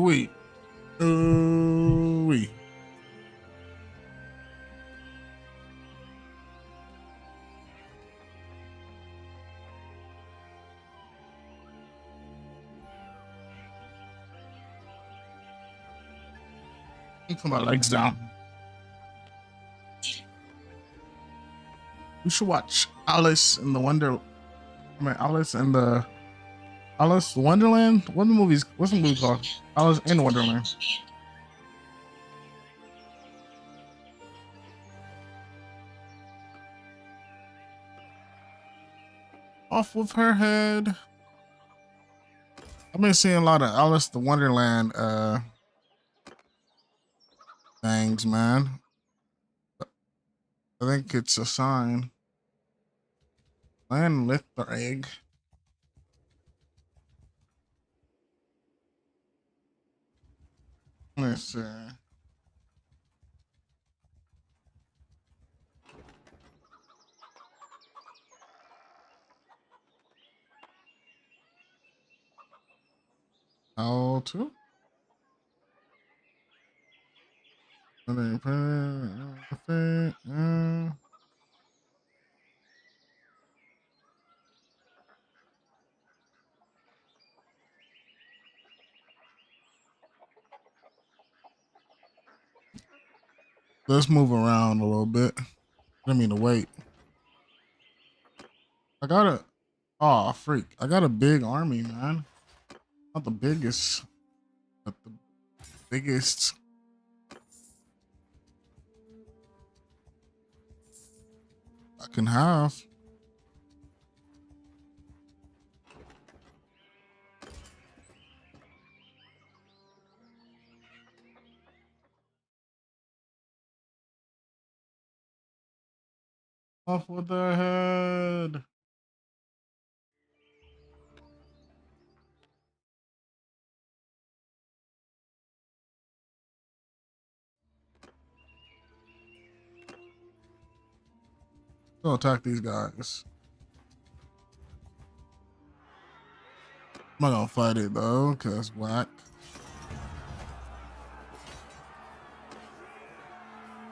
wait. Wait. Put my legs down. We should watch Alice in the Alice Wonderland. What's the movie called? Alice in Wonderland. Off with her head. I've been seeing a lot of Alice the Wonderland things, man. I think it's a sign. Land lift the egg. Let's see. How to? Let's move around a little bit. I didn't mean to wait. Oh, freak. I got a big army, man. Not the biggest, but the biggest. I can have. Off with their head. Go attack these guys. I'm not gonna fight it though, cause whack.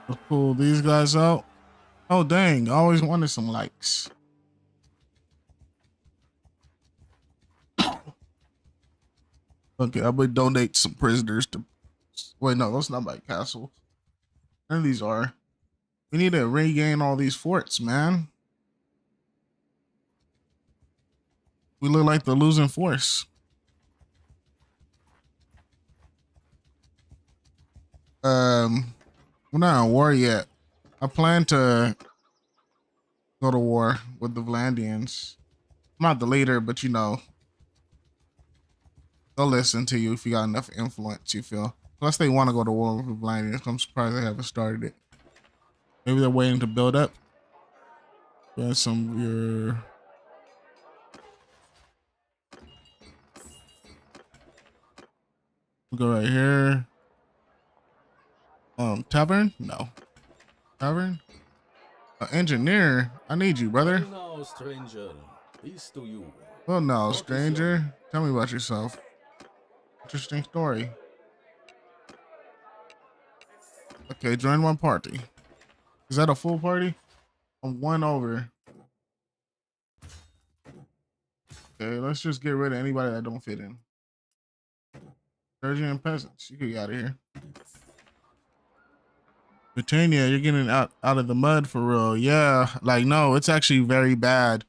Let's pull these guys out. Oh dang, I always wanted some likes. Okay, I would donate some prisoners to. Wait, no, that's not my castle. None of these are. We need to regain all these forts, man. We look like the losing force. We're not in war yet. I plan to go to war with the Vlandians. I'm not the leader, but you know, they'll listen to you if you got enough influence, you feel. Plus they want to go to war with the Vlandians. I'm surprised they haven't started it. Maybe they're waiting to build up. There's some your we'll go right here. Tavern? No. Tavern? Engineer? I need you, brother. Well now, stranger. Peace to you. Well, no, stranger. Tell me about yourself. Interesting story. Okay, join one party. Is that a full party? I'm one over. Okay, let's just get rid of anybody that don't fit in. Surgeon and peasants, you can get out of here. Britannia, you're getting out of the mud for real. Yeah, like no, it's actually very bad.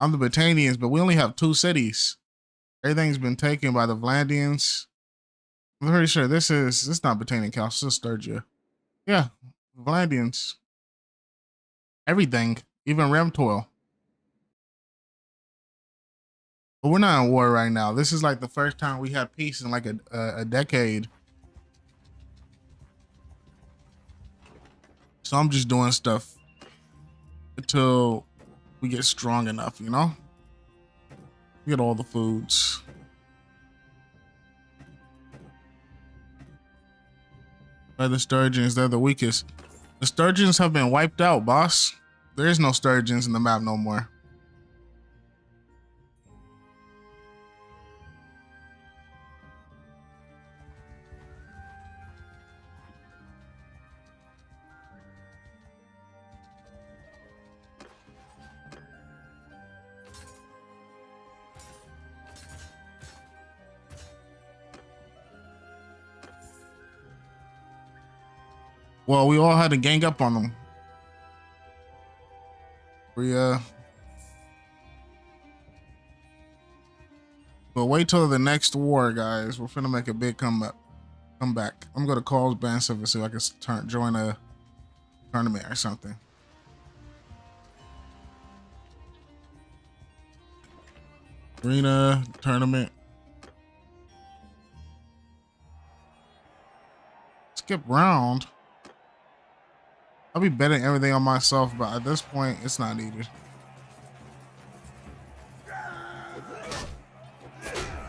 I'm the Britannians, but we only have 2 cities. Everything's been taken by the Vlandians. I'm pretty sure this not Britannian Council, this is Sturgia. Yeah, Vlandians. Everything, even Remtoil. But we're not in war right now. This is like the first time we had peace in like a decade. So I'm just doing stuff until we get strong enough, you know? Get all the foods. By the sturgeons, they're the weakest. The sturgeons have been wiped out, boss. There is no sturgeons in the map no more. Well, we all had to gang up on them. But wait till the next war, guys. We're finna make a big comeback. I'm gonna call Bansiv and see if I can join a tournament or something. Arena tournament. Skip round. I'll be betting everything on myself, but at this point, it's not needed.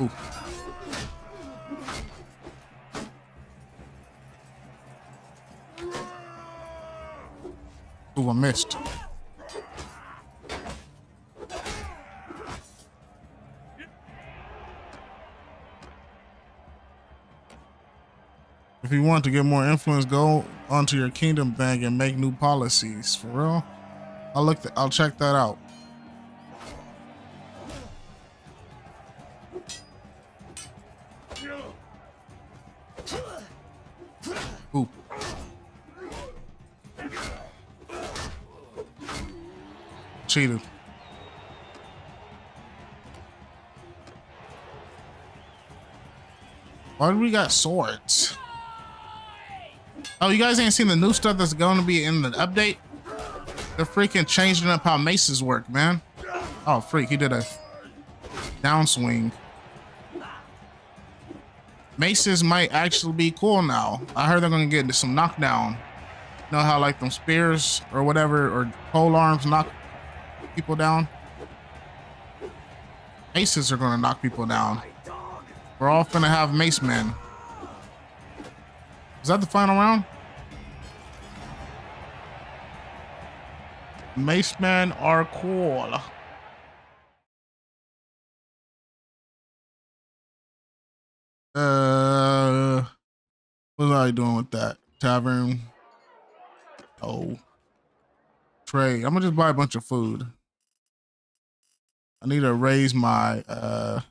Ooh. Ooh, I missed. If you want to get more influence, go onto your kingdom thing and make new policies. For real? I'll check that out. Ooh. Cheated. Why do we got swords? Oh, you guys ain't seen the new stuff that's going to be in the update? They're freaking changing up how maces work, man. Oh, freak, he did a downswing. Maces might actually be cool now. I heard they're going to get some knockdown. You know how like them spears or whatever, or pole arms knock people down? Maces are going to knock people down. We're all finna have mace men. Is that the final round? Mace men are cool. What was I doing with that? Tavern. Oh. Trade. I'm gonna just buy a bunch of food. I need to raise my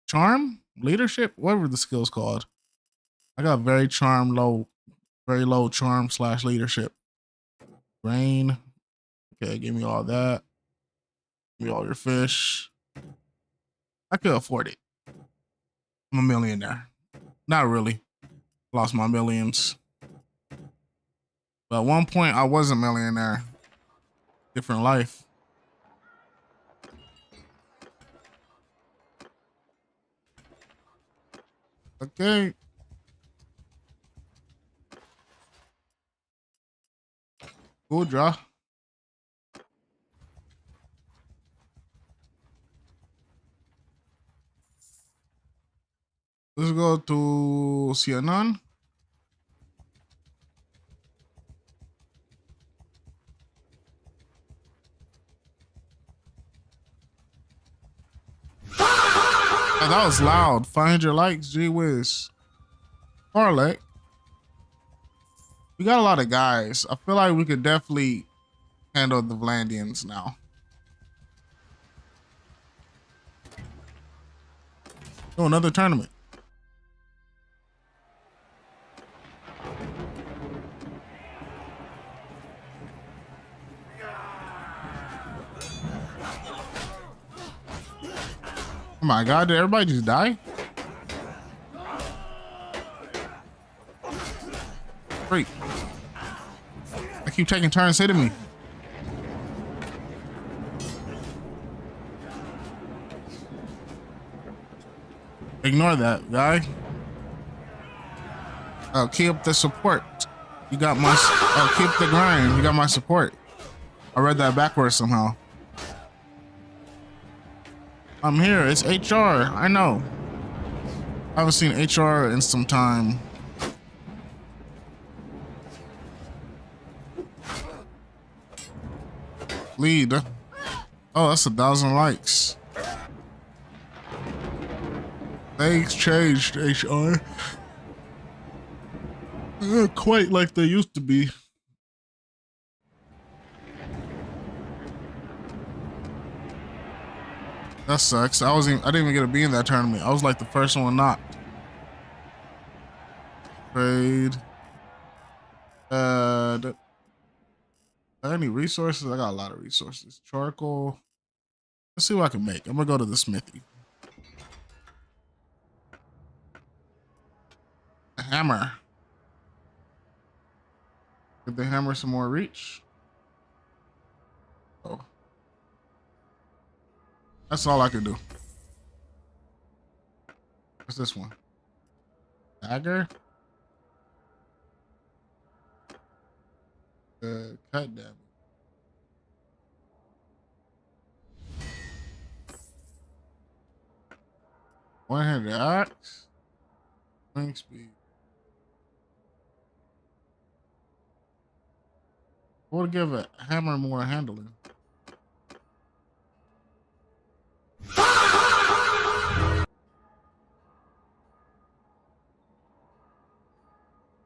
charm? Leadership? Whatever the skill's called. I got very low charm / leadership. Grain. Okay, give me all that. Give me all your fish. I could afford it. I'm a millionaire. Not really. Lost my millions. But at one point, I was a millionaire. Different life. Okay. Good draw. Let's go to CNN. Oh, that was loud. 500 likes, gee whiz. Parlay. We got a lot of guys. I feel like we could definitely handle the Vlandians now. Oh, another tournament. Oh my God, did everybody just die? Freak. I keep taking turns hitting me. Ignore that, guy. Oh, keep the support. You got my, oh, keep the grind. You got my support. I read that backwards somehow. I'm here. It's HR. I know. I haven't seen HR in some time. Lead. Oh, that's 1,000 likes. They changed HR. Not quite like they used to be. That sucks. I didn't even get to be in that tournament. I was like the first one knocked. Trade. Do I have any resources? I got a lot of resources. Charcoal. Let's see what I can make. I'm gonna go to the smithy. A hammer. Give the hammer some more reach. Oh, that's all I can do. What's this one? Dagger. Cut damage. One-handed axe. Swing speed. What would give a hammer more handling?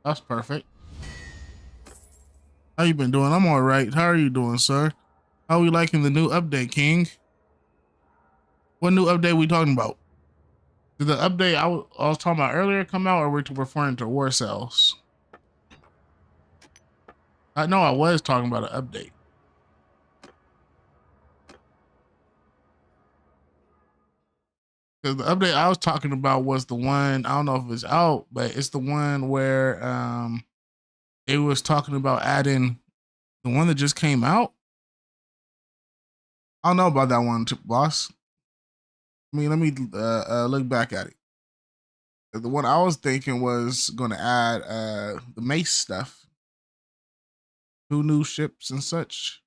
That's perfect. How you been doing? I'm all right. How are you doing, sir? How are we liking the new update, King? What new update we talking about? Did the update I was talking about earlier come out, or we're referring to war cells? I know I was talking about an update. Because the update I was talking about was the one, I don't know if it's out, but it's the one where it was talking about adding the one that just came out. I don't know about that one, boss. Let me look back at it. The one I was thinking was going to add the mace stuff, 2 new ships and such.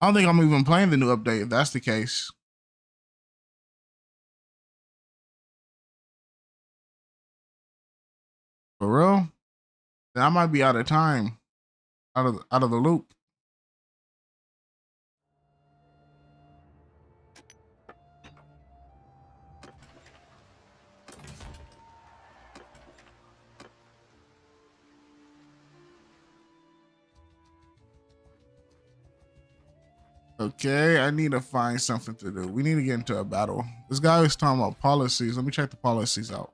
I don't think I'm even playing the new update if that's the case. For real? Then I might be out of time, out of the loop. Okay, I need to find something to do. We need to get into a battle. This guy was talking about policies. Let me check the policies out.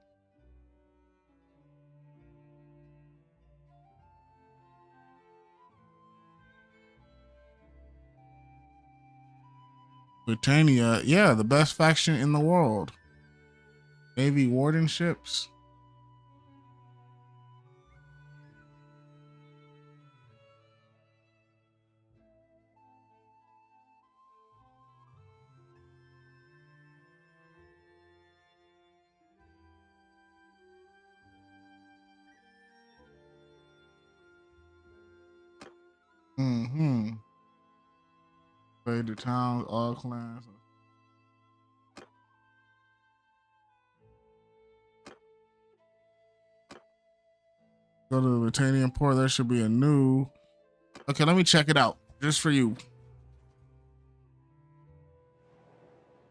Britannia, yeah, the best faction in the world. Navy warden ships. Mm-hmm. Trade the towns, all clans. Go to the Britannian port. There should be a new. Okay, let me check it out just for you.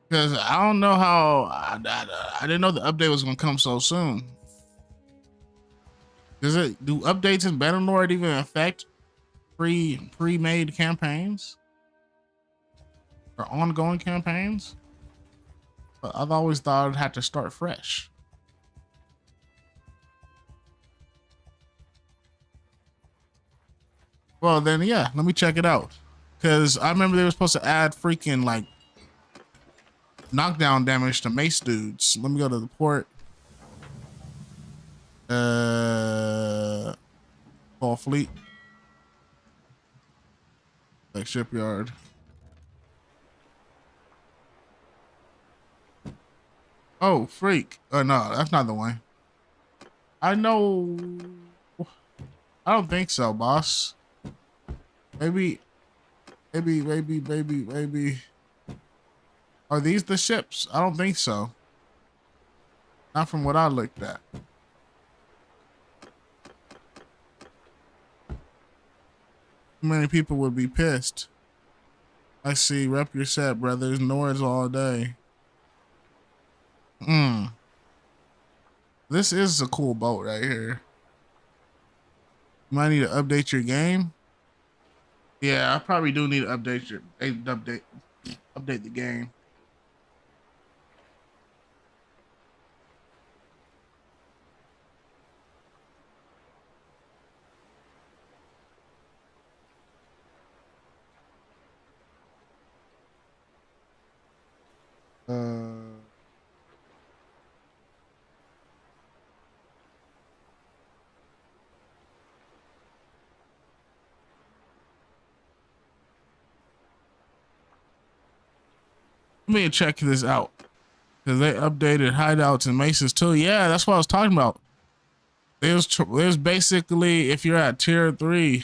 Because I don't know how. I didn't know the update was going to come so soon. Do updates in Bannerlord even affect pre-made campaigns or ongoing campaigns? But I've always thought it had to start fresh. Well, then, yeah, let me check it out. Because I remember they were supposed to add freaking, like, knockdown damage to mace dudes. Let me go to the port. Fall fleet. Like, shipyard. Oh, freak. No, that's not the one. I know. I don't think so, boss. Maybe. Are these the ships? I don't think so. Not from what I looked at. Too many people would be pissed. I see. Rep your set, brothers. Nords all day. This is a cool boat right here. You might need to update your game. Yeah, I probably do need to update the game. Uh, Let me check this out because they updated hideouts and maces too. Yeah, that's what I was talking about. There's basically if you're at tier 3.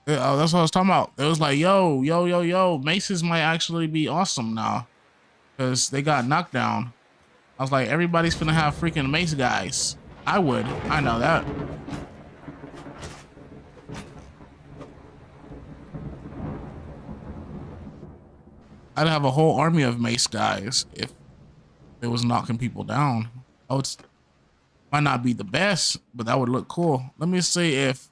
Oh, that's what I was talking about. It was like, yo, maces might actually be awesome now because they got knocked down. I was like, everybody's finna have freaking mace guys. I would. I know that. I'd have a whole army of mace guys if it was knocking people down. Oh, it's might not be the best, but that would look cool. Let me see if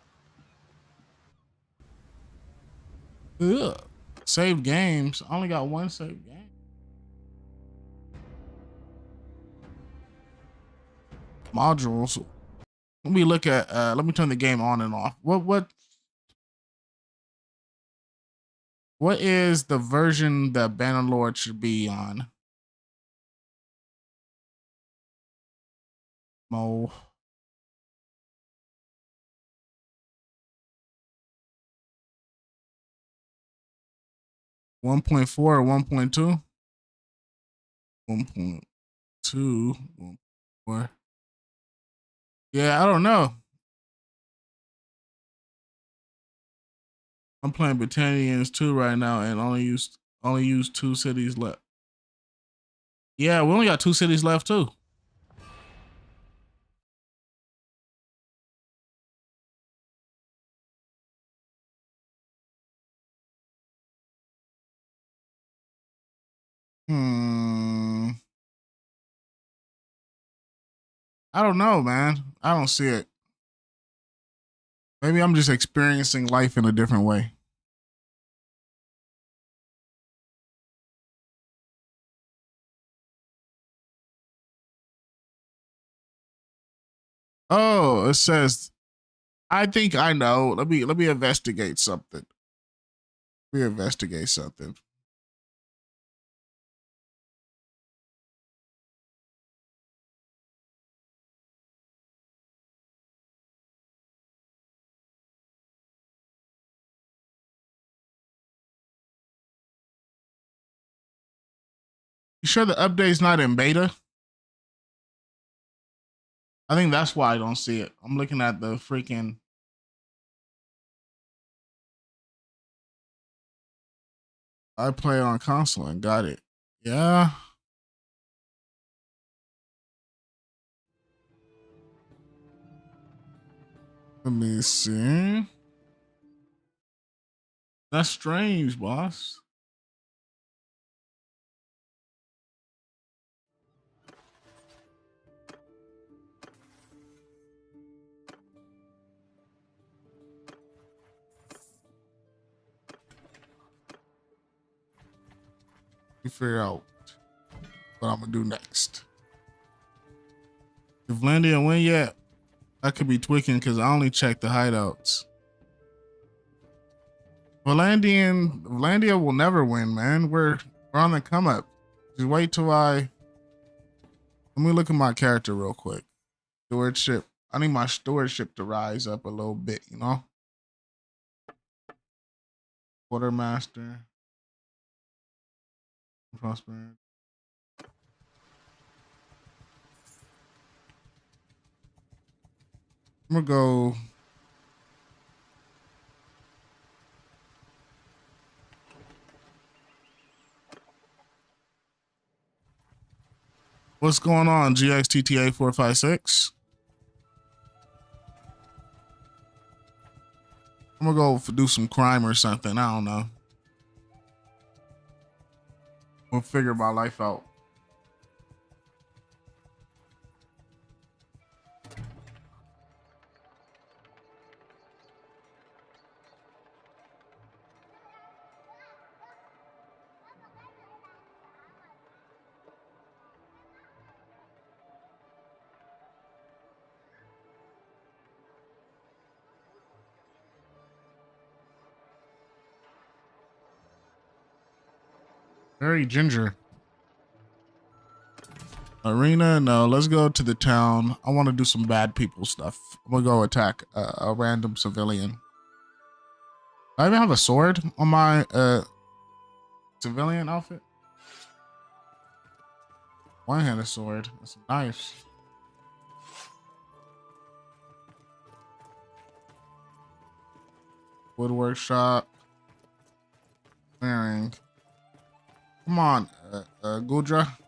ugh, save games. I only got one save game. Modules. Let me look at let me turn the game on and off. What is the version that Bannerlord should be on? Mo 1.4 or 1.2? 1.2, 1.4. Yeah, I don't know. I'm playing Britannians 2 right now and only use 2 cities left. Yeah, we only got 2 cities left too. Hmm. I don't know, man. I don't see it. Maybe I'm just experiencing life in a different way. Oh, it says I think I know. Let me investigate something. Let me investigate something. You sure the update's not in beta? I think that's why I don't see it. I'm looking at the freaking I play on console and got it. Yeah. Let me see. That's strange, boss. You figure out what I'm gonna do next. If Landia win yet, I could be tweaking because I only checked the hideouts. Landia will never win, man. We're on the come up. Just wait till let me look at my character real quick. Stewardship. I need my stewardship to rise up a little bit, you know? Quartermaster. Prosperity. I'm gonna go. What's going on, GXTTA 456? I'm gonna go do some crime or something. I don't know. We'll figure my life out. Very ginger. Arena, no. Let's go to the town. I want to do some bad people stuff. I'm gonna go attack a random civilian. I even have a sword on my civilian outfit. One-handed sword. That's some knives. Wood workshop. Clearing. Come on, Gudra.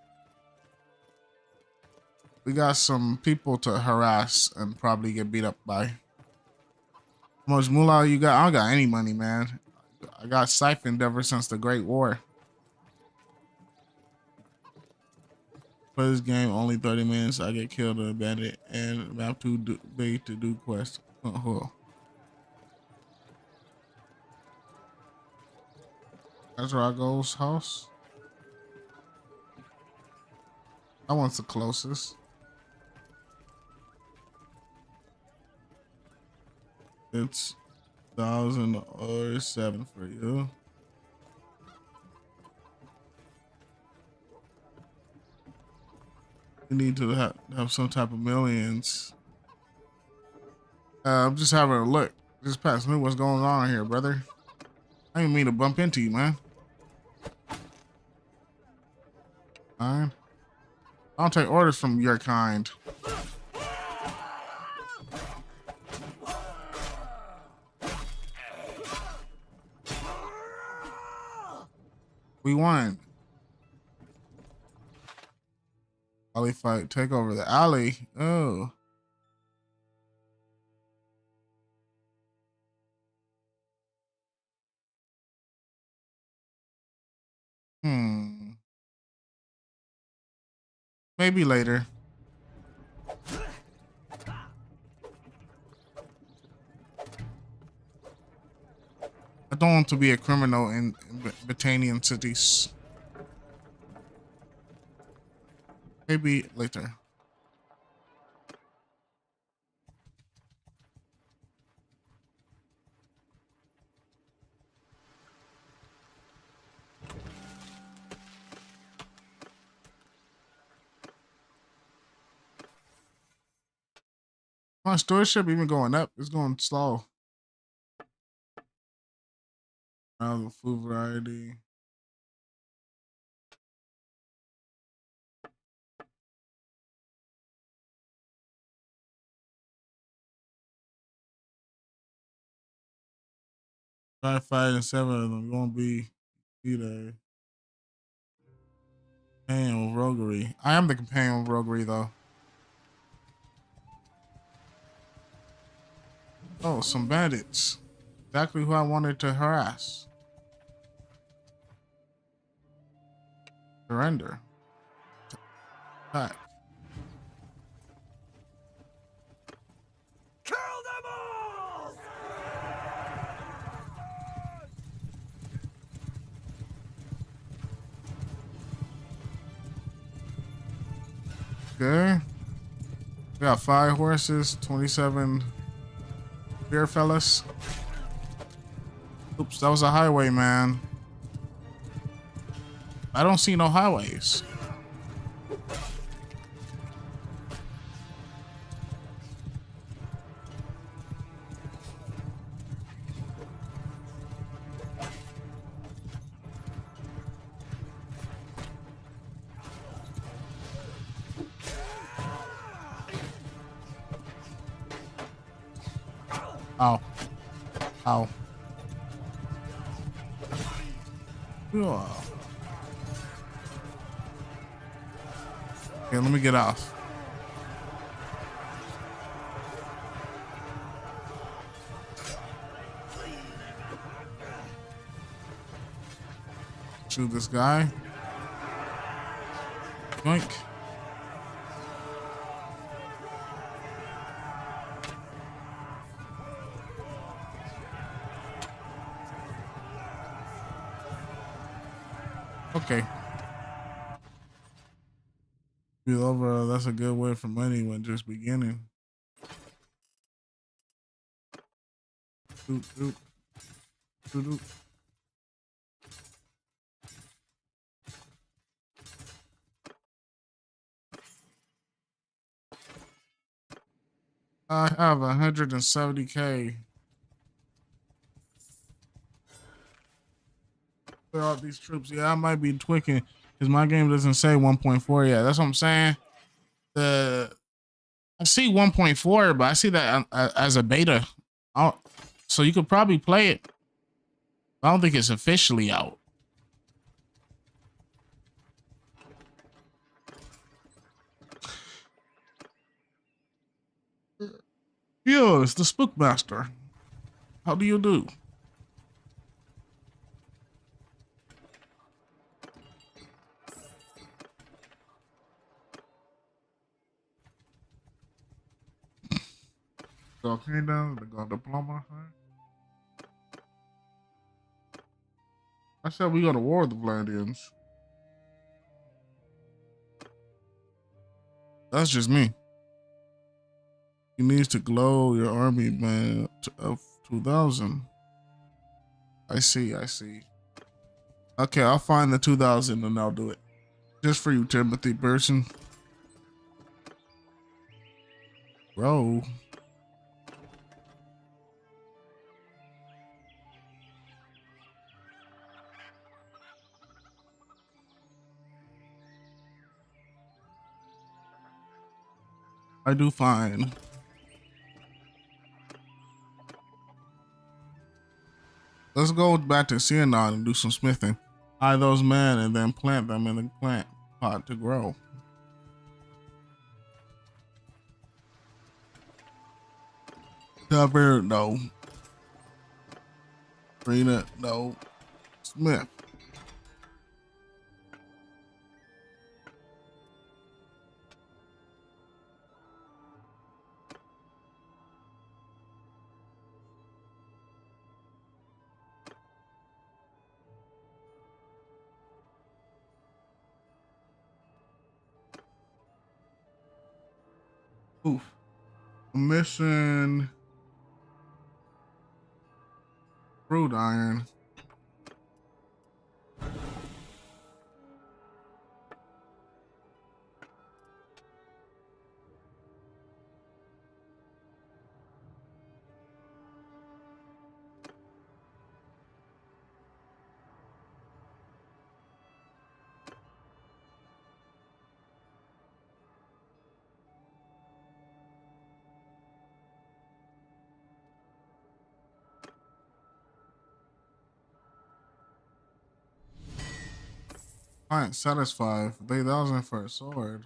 We got some people to harass and probably get beat up by. How much moolah you got? I don't got any money, man. I got siphoned ever since the Great War. Play this game only 30 minutes. I get killed in a bandit and map too big to do quests. That's Rago's house. That one's the closest. It's 1,007 for you. You need to have some type of millions. I'm just having a look. Just pass me what's going on here, brother. I didn't mean to bump into you, man. Fine. I don't take orders from your kind. We won. Alley fight. Take over the alley. Oh. Maybe later. I don't want to be a criminal in Botanian cities. Maybe later. My stewardship even going up. It's going slow. Now the food variety. Try 5 and 7 of them. You won't be either. Companion with roguery. I am the companion with roguery though. Oh, some bandits. Exactly who I wanted to harass. Surrender. Attack. Kill them all! Okay. We got 5 horses, 27 beer fellas. Oops, that was a highway, man. I don't see no highways. Ow. Ow. Ugh. Okay, let me get off. Shoot this guy. Yoink. Okay. Overall, that's a good way for money when just beginning. Doop, doop. Doop, doop. I have 170K. Clear out these troops. Yeah, I might be tweaking because my game doesn't say 1.4 yet. That's what I'm saying. The I see 1.4, but I see that as a beta. I'll, so you could probably play it. I don't think it's officially out. Yeah, it's the Spookmaster. How do you do? Volcano, the god diploma. I said we go to war with the Vlandians. That's just me. You need to glow your army, man, of 2,000. I see, I see. Okay, I'll find the 2,000 and I'll do it. Just for you, Timothy person. Bro. I do fine. Let's go back to Cianon and do some smithing. Hide those men and then plant them in the plant pot to grow. Cover, no. Rena, no. Smith. Oof. I'm missing crude iron. I ain't satisfied. 3,000 for a sword.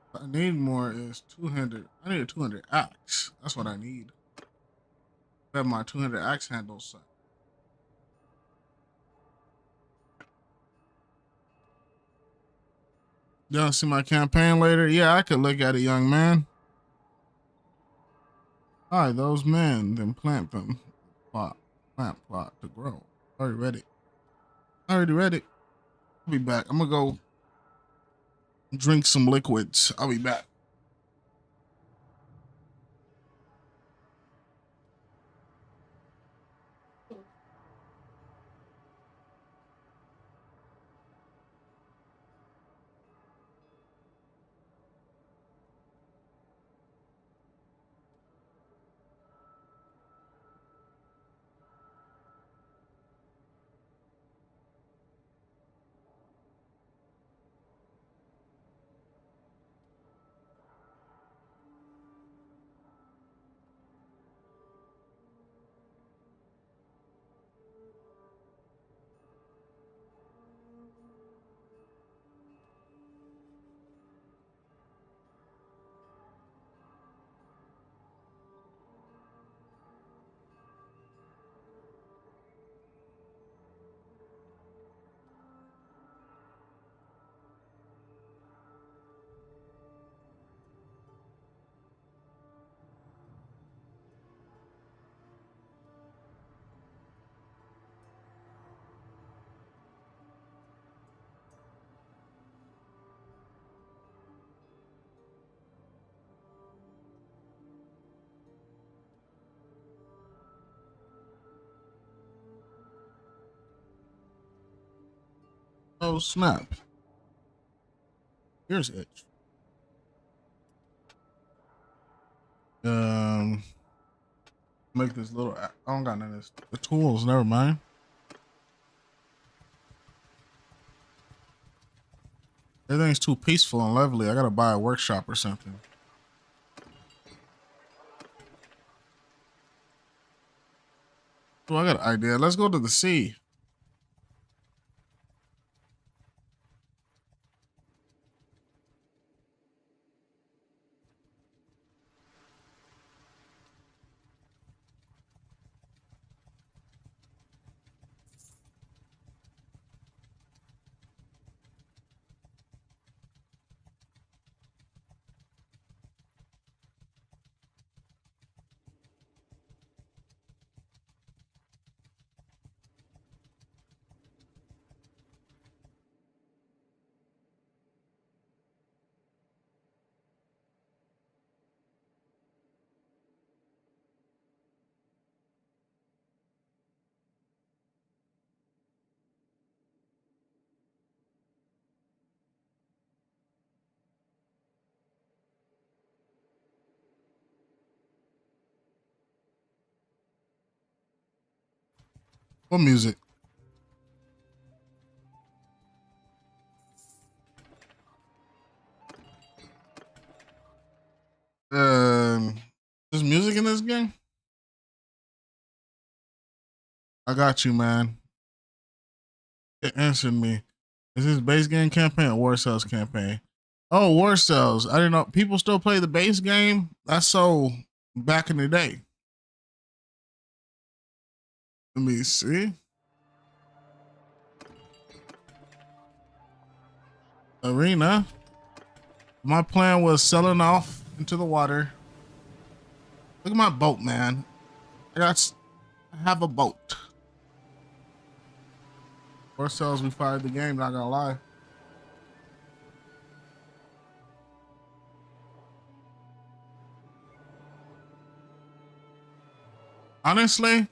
What I need more is 200. I need a 200 axe. That's what I need. Have my 200 axe handles set. Y'all see my campaign later? Yeah, I could look at it, young man. Hide those men, then plant them. Plot. Plant plot to grow. Already ready. Already ready. I'll be back. I'm gonna go drink some liquids. I'll be back. Oh snap! Here's it. Um, make this little. I don't got none of this. The tools. Never mind. Everything's too peaceful and lovely. I gotta buy a workshop or something. Oh, I got an idea. Let's go to the sea. What music? Um, there's music in this game. I got you, man. It answered me. Is this base game campaign or War Cells campaign? Oh, War Cells. I didn't know people still play the base game. That's so back in the day. Let me see. Arena. My plan was selling off into the water. Look at my boat, man. I have a boat. War Cells, we fired the game, not gonna lie. Honestly,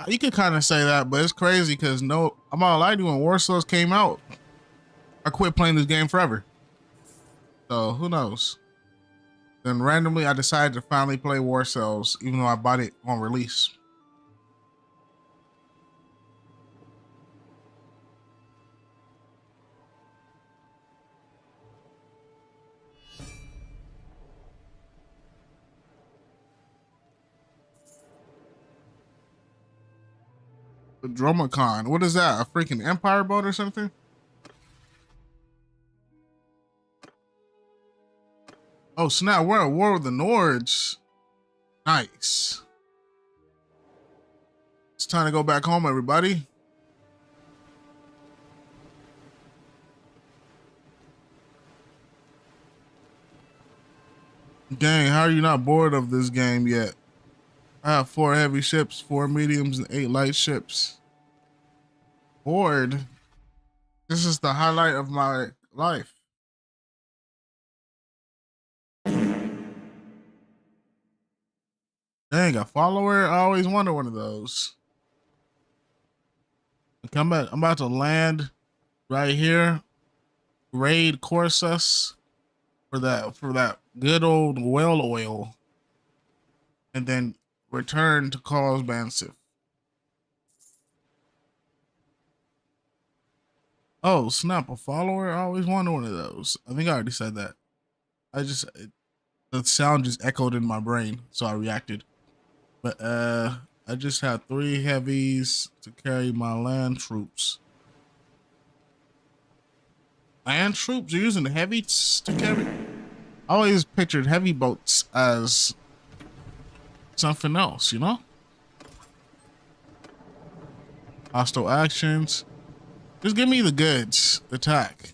you could kind of say that, but it's crazy because no, I'm not lying to you. When War Cells came out, I quit playing this game forever. So who knows? Then randomly, I decided to finally play War Cells, even though I bought it on release. The Dromacon, what is that? A freaking Empire boat or something? Oh snap! We're at war with the Nords. Nice. It's time to go back home, everybody. Dang, how are you not bored of this game yet? I have 4 heavy ships, 4 mediums, and 8 light ships. Bored? This is the highlight of my life. Dang, a follower? I always wanted one of those. I'm about to land right here. Raid Corsus for that good old whale oil, and then return to Carl's Bansif. Oh snap! A follower? I always wanted one of those. I think I already said that. The sound just echoed in my brain, so I reacted. But I just had 3 heavies to carry my land troops. Land troops? You're using heavies to carry? I always pictured heavy boats as something else, you know? Hostile actions. Just give me the goods. Attack.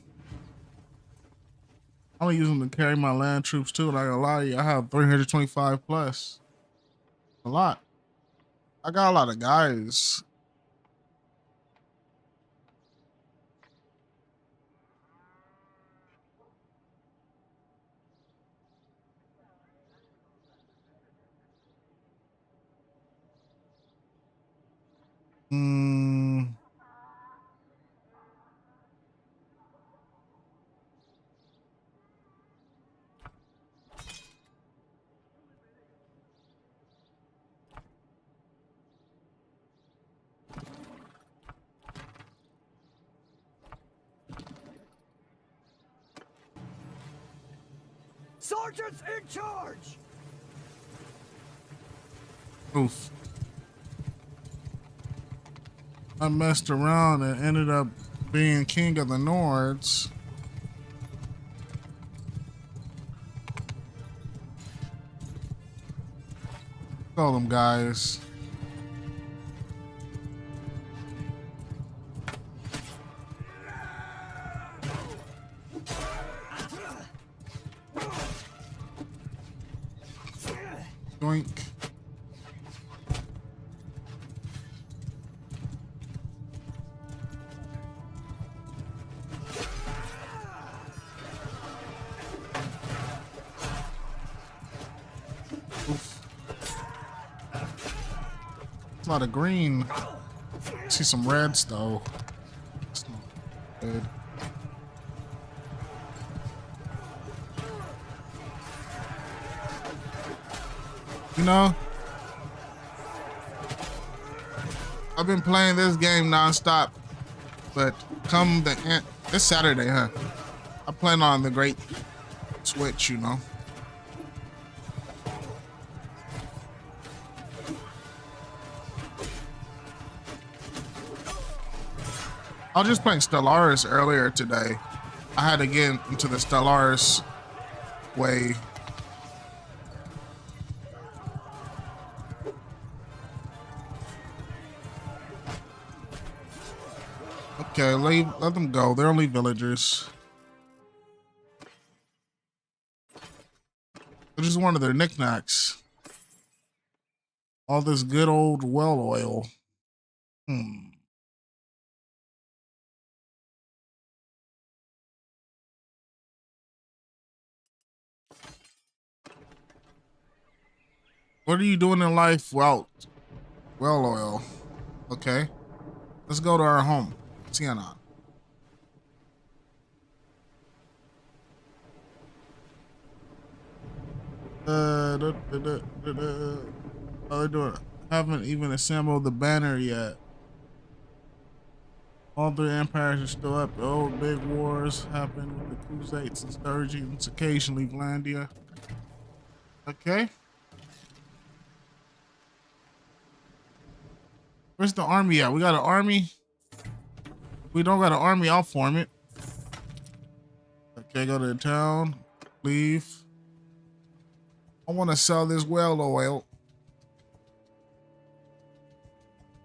I'm gonna use them to carry my land troops too. Not gonna lie to you, I have 325 plus. A lot. I got a lot of guys. Hmm. Sergeants in charge! Oof. I messed around and ended up being king of the Nords. Call them guys. Doink. Oof. A lot of green. See some reds though. It's not good. You know, I've been playing this game nonstop, but come the end, this Saturday, huh? I plan on the great Switch, you know. I was just playing Stellaris earlier today. I had to get into the Stellaris way. Okay, let them go. They're only villagers. They're just one of their knickknacks. All this good old well oil. What are you doing in life without well oil? Okay. Let's go to our home. Sienna. Oh, they're doing. Haven't even assembled the banner yet. All three empires are still up. The old big wars happen with the Crusades and Sturgians, occasionally Vlandia. Okay. Where's the army at? We got an army. We don't got an army, I'll form it. Okay, go to the town. Leave. I want to sell this well oil.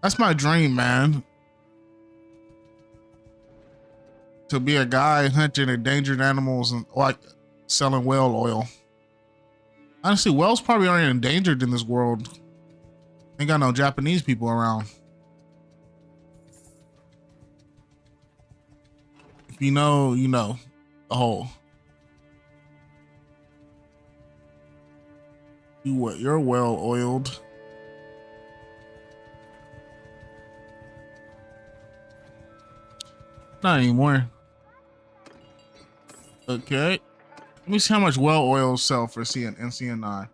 That's my dream, man. To be a guy hunting endangered animals and like selling whale oil. Honestly, whales probably aren't endangered in this world. Ain't got no Japanese people around. If you know, you know. The whole. You're well oiled. Not anymore. Okay. Let me see how much well oil sell for CNI.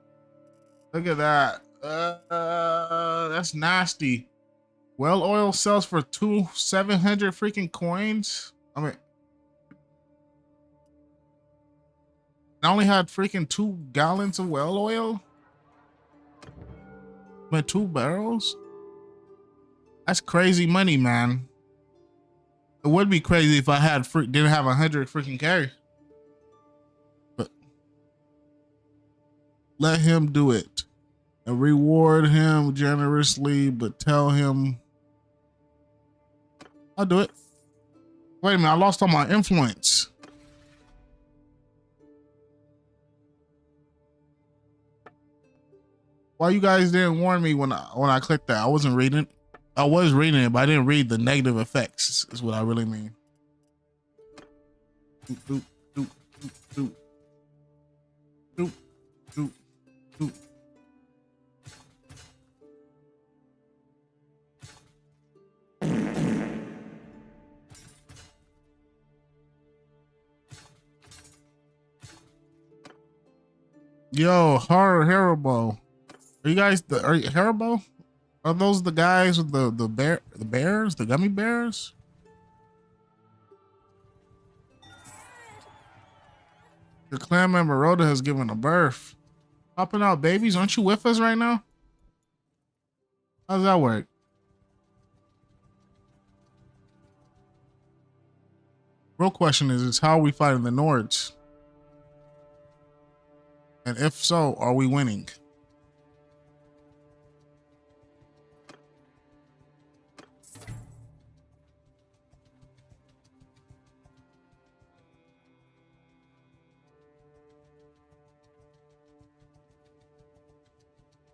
Look at that. That's nasty. Well oil sells for 700 freaking coins. I mean, I only had freaking 2 gallons of well oil. I mean, 2 barrels. That's crazy money, man. It would be crazy if I had didn't have 100 freaking carry. But let him do it and reward him generously, but tell him I'll do it. Wait a minute, I lost all my influence. Why you guys didn't warn me when I clicked that? I wasn't reading it. I was reading it, but I didn't read the negative effects, is what I really mean. Doop, doop, doop, doop, doop, doop, doop. Yo, Haribo. Are you guys are you Haribo? Are those the guys with the bears, the gummy bears? Your clan member Rhoda has given a birth. Popping out babies. Aren't you with us right now? How does that work? Real question is how are we fighting the Nords? And if so, are we winning?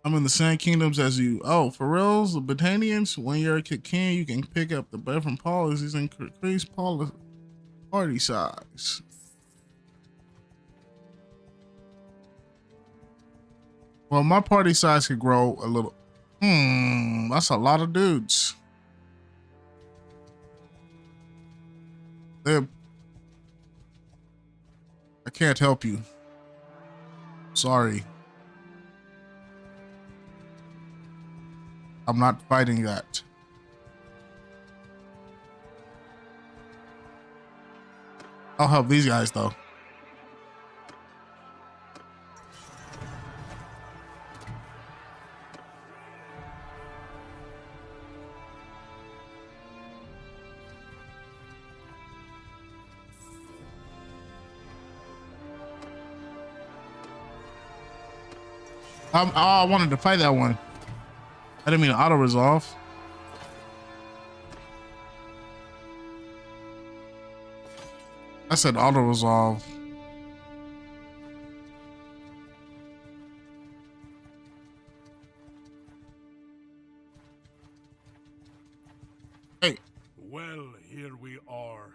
I'm in the same kingdoms as you. Oh, for reals? The Botanians? When you're a king, you can pick up the different policies and increase party size. Well, my party size could grow a little. That's a lot of dudes. I can't help you. Sorry. I'm not fighting that. I'll help these guys though. I wanted to fight that one. I didn't mean to auto resolve. I said auto resolve. Hey. Well, here we are.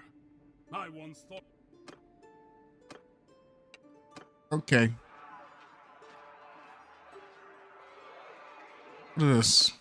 I once thought. Okay. What is this?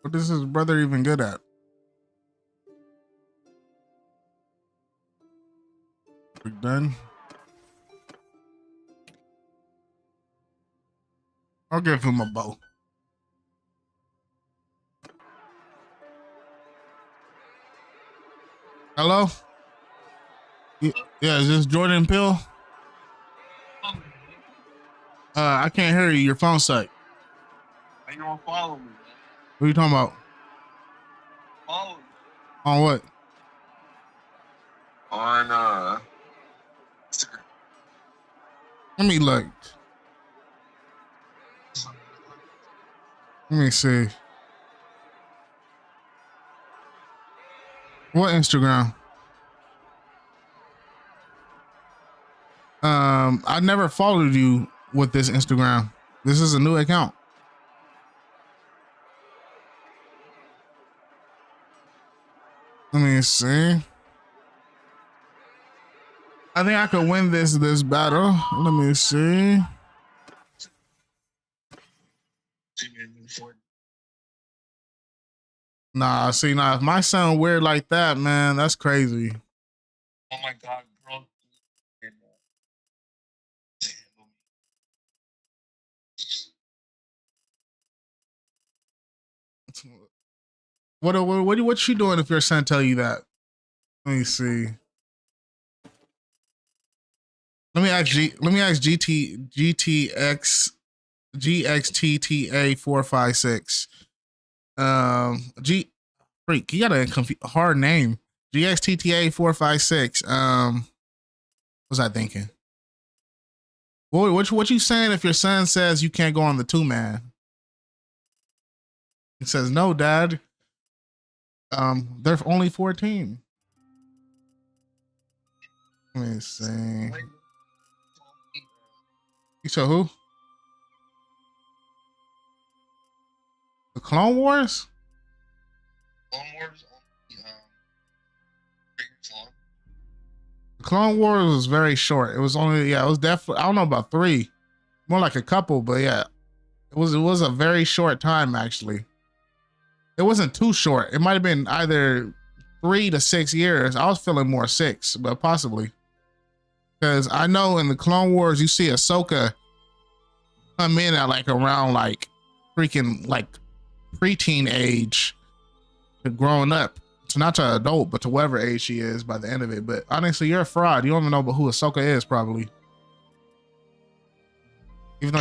What is his brother even good at? We're done. I'll give him a bow. Hello? Yeah, is this Jordan Pill? I can't hear you. Your phone suck. You don't follow me, man. What are you talking about? Follow me. On what? On Instagram. Let me look. Let me see. What Instagram? I never followed you with this Instagram. This is a new account. Let me see. I think I could win this battle. Let me see. Nah, see, if my son weird like that, man, that's crazy. Oh my god, bro. What you doing if your son tell you that? Let me see. Let me ask GXTTA 456. G freak, you got a hard name. GXTTA 456. What's I thinking? What you saying if your son says you can't go on the 2-man? He says, no, dad. They're only 14. Let me see. You said who? The Clone Wars? Clone Wars on the Clone Wars was very short. It was only it was definitely I don't know about 3, more like a couple, but yeah, it was a very short time actually. It wasn't too short. It might have been either 3 to 6 years. I was feeling more 6, but possibly because I know in the Clone Wars you see Ahsoka come in at like around like freaking like preteen age to growing up. So not to adult, but to whatever age she is by the end of it. But honestly, you're a fraud. You don't even know who Ahsoka is, probably. Even though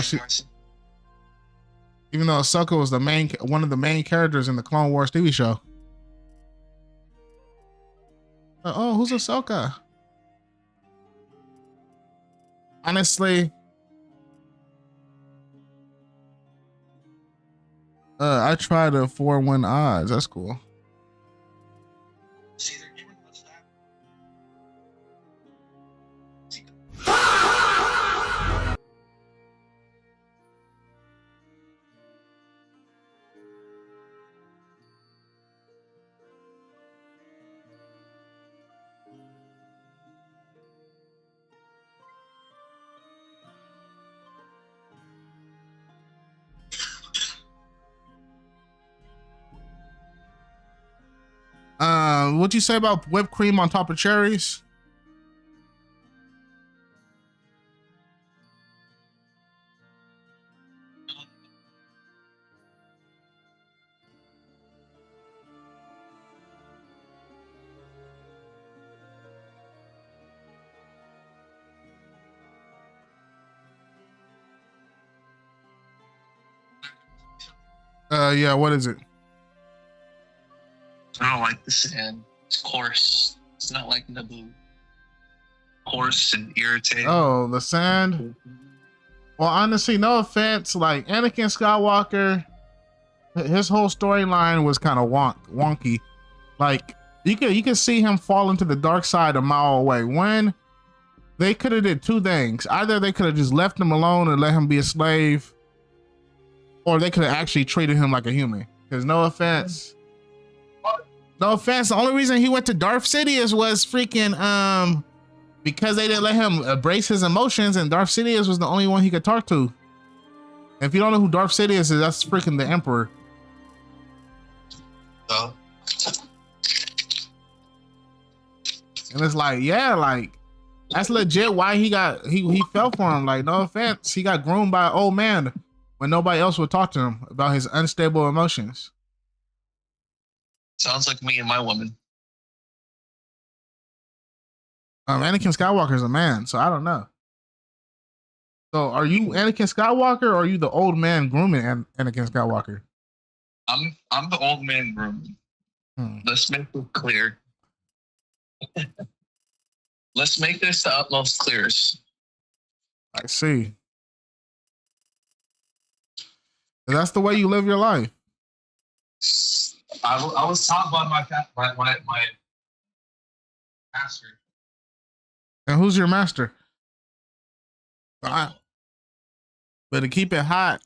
Ahsoka was one of the main characters in the Clone Wars TV show. Oh, who's Ahsoka? Honestly, I tried a 4-1 odds. That's cool. See, they're giving us that. What'd you say about whipped cream on top of cherries? Yeah, what is it? I don't like the sand. It's coarse. It's not like Naboo. Coarse and irritating. Oh, the sand. Well, honestly, no offense. Like Anakin Skywalker, his whole storyline was kind of wonky. Like you could see him fall into the dark side a mile away. When they could have did 2 things. Either they could have just left him alone and let him be a slave, or they could have actually treated him like a human. Because no offense, the only reason he went to Darth Sidious was freaking because they didn't let him embrace his emotions, and Darth Sidious was the only one he could talk to. If you don't know who Darth Sidious is, that's freaking the Emperor. Oh. And it's like, yeah, like that's legit why he fell for him. Like, no offense, he got groomed by an old man when nobody else would talk to him about his unstable emotions. Sounds like me and my woman. Anakin Skywalker is a man, so I don't know. So, are you Anakin Skywalker, or are you the old man grooming Anakin Skywalker? I'm the old man grooming. Let's make it clear. Let's make this the utmost clearest. I see. That's the way you live your life. I was taught by my master. And who's your master? But to keep it hot,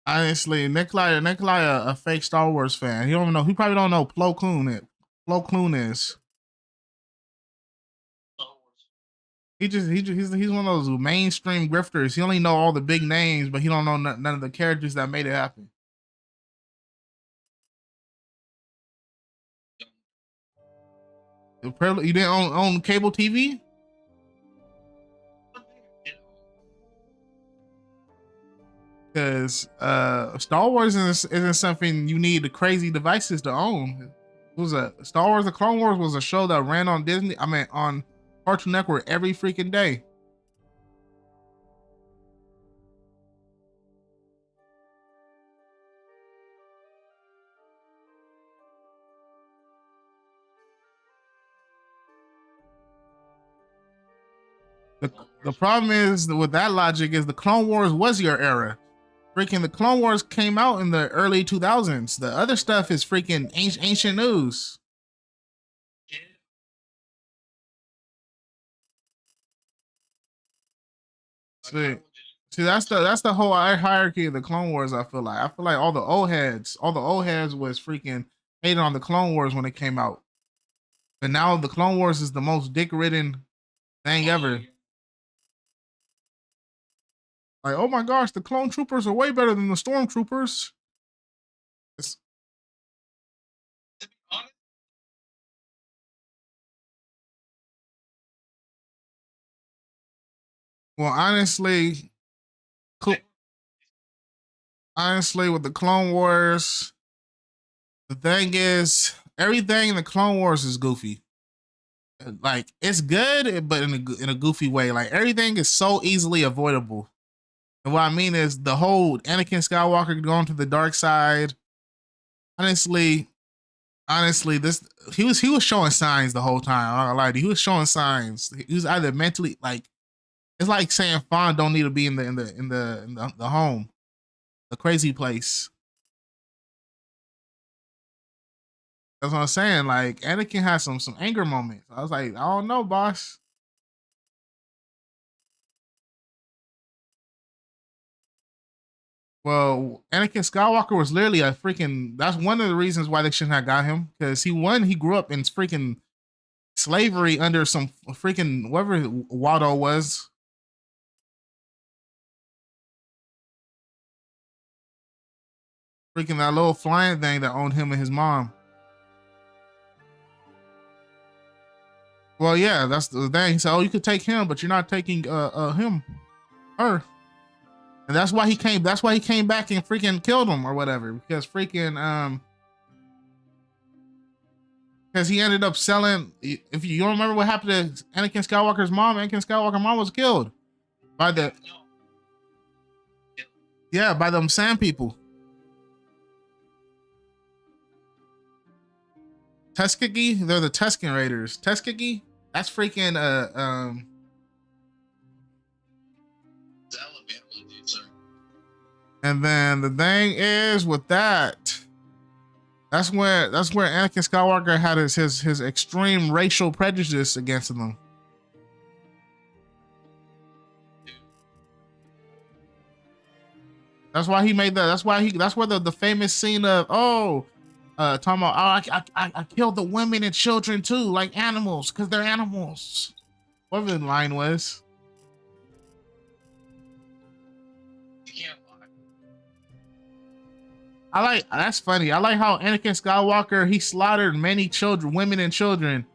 honestly, Nikolai, a fake Star Wars fan. He don't even know. He probably don't know Plo Koon. Plo Koon is. He's one of those mainstream grifters. He only know all the big names, but he don't know none of the characters that made it happen. You didn't own cable TV? Because Star Wars isn't something you need the crazy devices to own. It was Star Wars: The Clone Wars was a show that ran on on Cartoon Network every freaking day. The problem is with that logic is the Clone Wars was your era. Freaking the Clone Wars came out in the early 2000s. The other stuff is freaking ancient news. See, that's the whole hierarchy of the Clone Wars. I feel like all the old heads was freaking hating on the Clone Wars when it came out. But now the Clone Wars is the most dick-ridden thing ever. Like, oh my gosh, the clone troopers are way better than the stormtroopers. It's, well, honestly, with the Clone Wars, the thing is, everything in the Clone Wars is goofy. Like, it's good, but in a goofy way. Like, everything is so easily avoidable. And what I mean is the whole Anakin Skywalker going to the dark side. Honestly, this he was showing signs the whole time. I'm not gonna lie to you. He was showing signs. He was either mentally like, it's like saying Fawn don't need to be in the home, the crazy place. That's what I'm saying. Like, Anakin has some anger moments. I was like, I don't know, boss. Well, Anakin Skywalker was literally a freaking. That's one of the reasons why they shouldn't have got him, because he grew up in freaking slavery under some freaking whatever Watto was. Freaking that little flying thing that owned him and his mom. Well, yeah, that's the thing. He said, "Oh, you could take him, but you're not taking her." And that's why he came. That's why he came back and freaking killed him or whatever. Because freaking because he ended up selling. If you don't remember what happened to Anakin Skywalker's mom, Anakin Skywalker's mom was killed by the by them Sand people. Tuskegee, they're the Tusken Raiders. Tuskegee, that's freaking and then the thing is with that, that's where Anakin Skywalker had his extreme racial prejudice against them. That's why he made that. That's where the famous scene of talking about, I killed the women and children too, like animals, because they're animals. Whatever the line was. That's funny. I like how Anakin Skywalker, he slaughtered many children, women and children,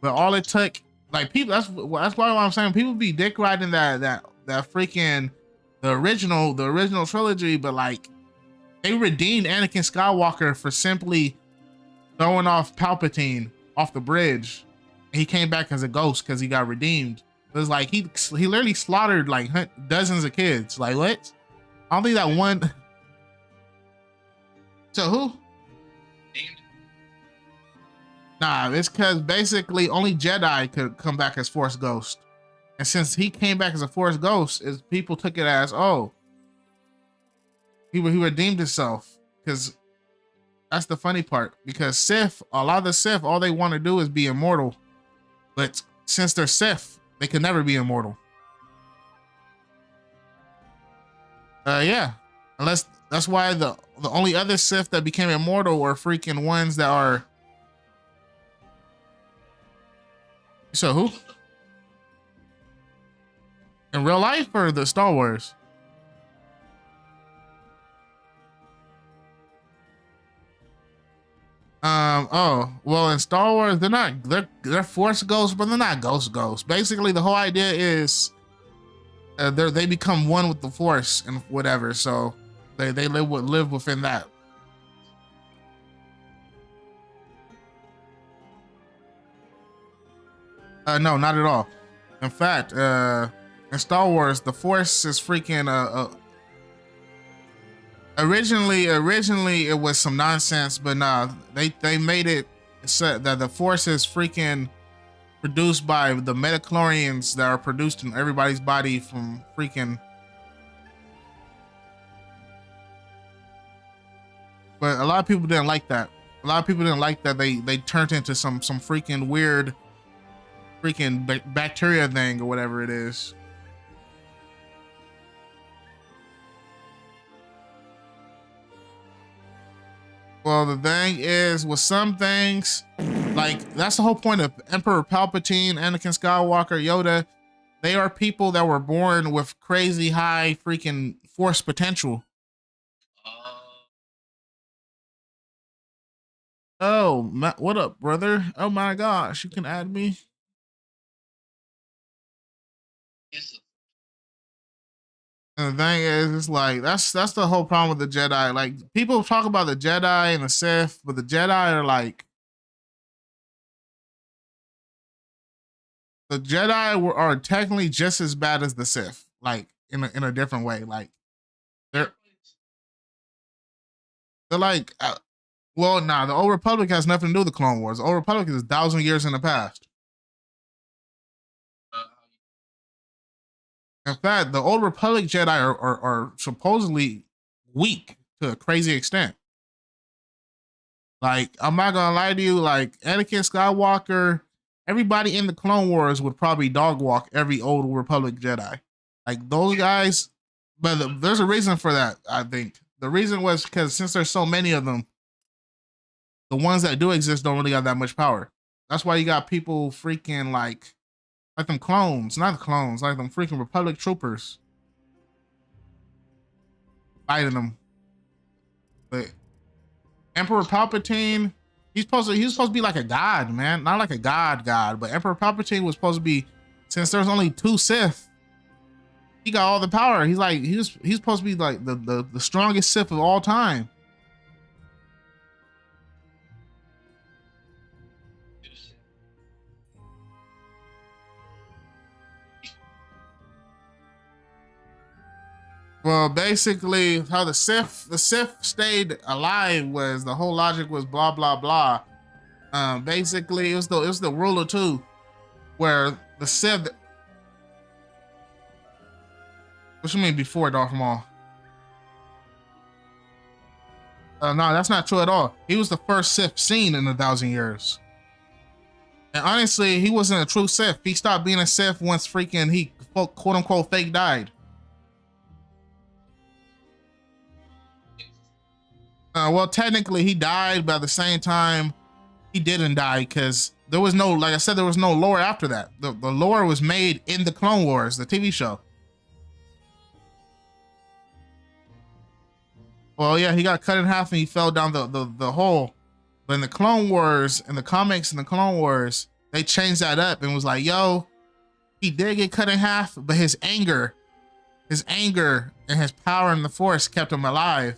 but all it took, like, people. That's why I'm saying people be dick riding that freaking the original trilogy, but like they redeemed Anakin Skywalker for simply throwing off Palpatine off the bridge. And he came back as a ghost because he got redeemed. It was like he literally slaughtered like dozens of kids. Like, what? I don't think that one. So who? Nah, it's because basically only Jedi could come back as Force Ghost. And since he came back as a Force Ghost, is people took it as, oh, he redeemed himself. Because that's the funny part. Because Sith, a lot of the Sith, all they want to do is be immortal. But since they're Sith, they can never be immortal. Yeah. Unless that's why the only other Sith that became immortal were freaking ones that are. So who? In real life or the Star Wars? Oh, well, in Star Wars, they're Force ghosts, but they're not ghosts. Basically, the whole idea is they become one with the Force and whatever, so they live within that. No, not at all. In fact, in Star Wars, the Force is freaking originally it was some nonsense, but nah, they made it so that the Force is freaking produced by the metachlorians that are produced in everybody's body from freaking. But a lot of people didn't like that. A lot of people didn't like that they turned into some freaking weird freaking bacteria thing or whatever it is. Well, the thing is, with some things, Like that's the whole point of Emperor Palpatine, Anakin Skywalker, Yoda. They are people that were born with crazy high freaking force potential. Oh, what up, brother? Oh my gosh, you can add me. And the thing is, it's like that's the whole problem with the Jedi. Like people talk about the Jedi and the Sith, but the Jedi are like the Jedi are technically just as bad as the Sith, like in a different way. Like they're they're like, well, nah, the Old Republic has nothing to do with the Clone Wars. The Old Republic is 1,000 years in the past. In fact, the Old Republic Jedi are supposedly weak to a crazy extent. Like, I'm not gonna lie to you, like Anakin Skywalker, everybody in the Clone Wars would probably dog walk every Old Republic Jedi. Like those guys, but there's a reason for that, I think. The reason was because since there's so many of them, the ones that do exist don't really have that much power. That's why you got people freaking like them clones, not the clones, like them freaking Republic troopers fighting them. But Emperor Palpatine, he was supposed to be like a god, man. Not like a god, but Emperor Palpatine was supposed to be, since there's only 2 Sith, he got all the power. He's supposed to be like the strongest Sith of all time. Well, basically, how the Sith stayed alive was the whole logic was blah blah blah. Basically, it was the rule of 2, where the Sith. What you mean before Darth Maul? No, that's not true at all. He was the first Sith seen in 1,000 years. And honestly, he wasn't a true Sith. He stopped being a Sith once freaking he quote unquote fake died. Well, technically he died, but at the same time, he didn't die because there was no, like I said, there was no lore after that. The lore was made in the Clone Wars, the TV show. Well, yeah, he got cut in half and he fell down the hole. But in the Clone Wars, in the comics, in the Clone Wars, they changed that up and was like, yo, he did get cut in half, but his anger and his power in the Force kept him alive.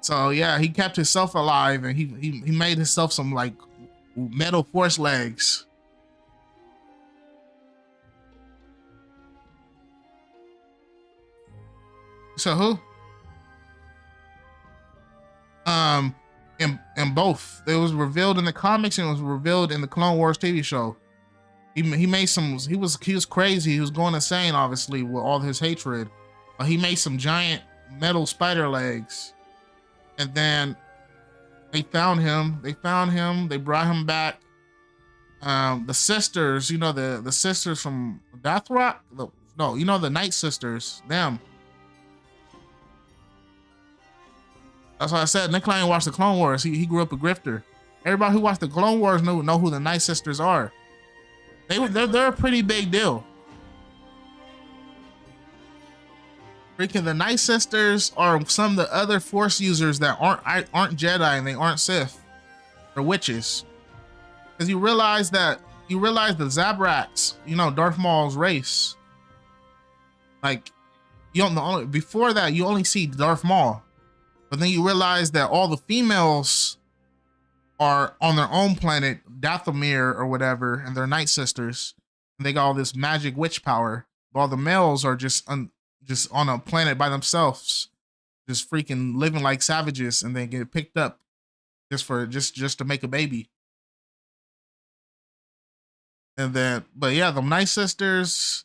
So yeah, he kept himself alive and he made himself some like metal Force legs. So who? In both. It was revealed in the comics and it was revealed in the Clone Wars TV show. He made some. He was crazy. He was going insane, obviously, with all his hatred. But he made some giant metal spider legs, and then they found him. They brought him back. The sisters, you know, the sisters from Dathrock. No, you know the Night Sisters. Them. That's why I said Nick ain't watched the Clone Wars. He grew up a grifter. Everybody who watched the Clone Wars know who the Night Sisters are. They're a pretty big deal. Freaking the Night Sisters are some of the other Force users that aren't Jedi and they aren't Sith. They're witches. Because you realize the Zabraks, you know, Darth Maul's race. Like, you don't know, before that you only see Darth Maul. But then you realize that all the females are on their own planet, Dathomir or whatever, and they're Night Sisters. And they got all this magic witch power. While the males are just on a planet by themselves, just freaking living like savages, and they get picked up just to make a baby. And then, but yeah, the Night Sisters,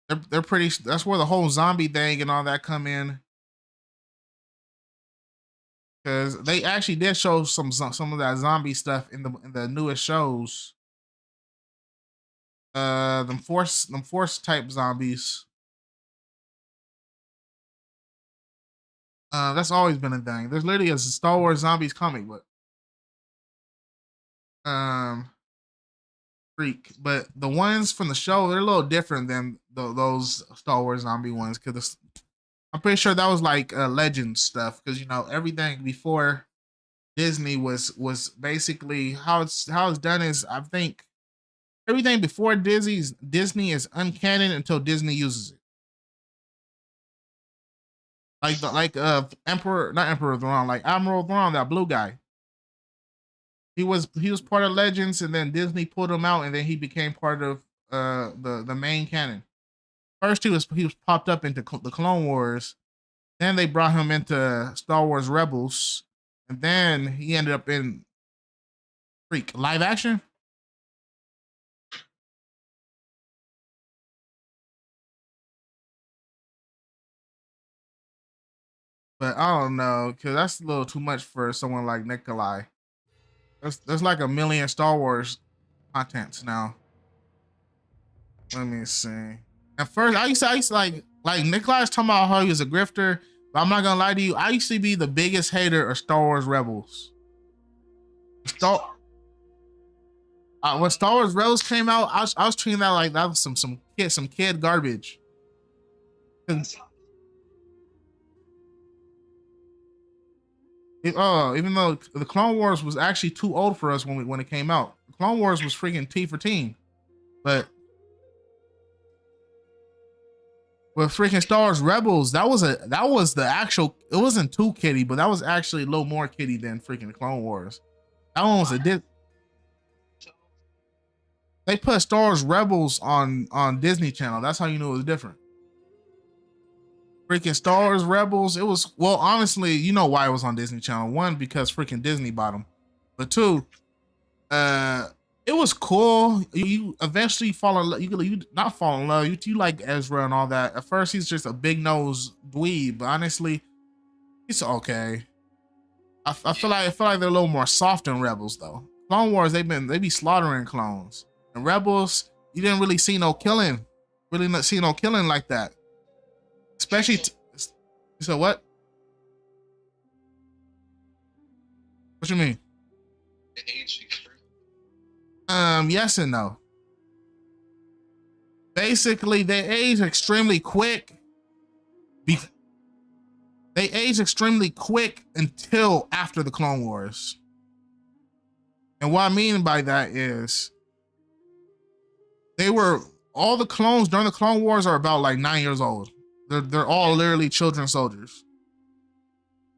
they're pretty. That's where the whole zombie thing and all that come in. Because they actually did show some of that zombie stuff in the newest shows. Them force type zombies. That's always been a thing. There's literally a Star Wars zombies comic book. um freak, but the ones from the show they're a little different than those Star Wars zombie ones because I'm pretty sure that was like legend stuff because you know everything before Disney was basically how it's done is I think everything before Disney is uncanon until Disney uses it. Emperor, not Emperor Thrawn, like Admiral Thrawn, that blue guy. He was part of Legends, and then Disney pulled him out, and then he became part of the main canon. First, he was popped up into the Clone Wars. Then they brought him into Star Wars Rebels, and then he ended up in freak live action. But I don't know, cause that's a little too much for someone like Nikolai. There's like a million Star Wars contents now. Let me see. At first, I used to like Nikolai's talking about how he was a grifter, but I'm not gonna lie to you. I used to be the biggest hater of Star Wars Rebels. Star when Star Wars Rebels came out, I was treating that like that was some kid garbage. Even though the Clone Wars was actually too old for us when it came out. The Clone Wars was freaking T for teen, but with freaking Star Wars Rebels, that was the actual. It wasn't too kiddie, but that was actually a little more kiddie than freaking Clone Wars. That one was a did. They put Star Wars Rebels on Disney Channel. That's how you knew it was different. Freaking Star Wars Rebels. It was well, honestly, you know why it was on Disney Channel. One, because freaking Disney bought them, but two, it was cool. You eventually fall in love. You not fall in love. You like Ezra and all that. At first, he's just a big nose dweeb, but honestly, he's okay. I feel like they're a little more soft in Rebels though. Clone Wars, they be slaughtering clones. And Rebels, you didn't really see no killing. Really not see no killing like that. Especially, so what? What you mean? Yes and no. Basically, they age extremely quick. They age extremely quick until after the Clone Wars. And what I mean by that is all the clones during the Clone Wars are about like 9 years old. They're all literally children soldiers.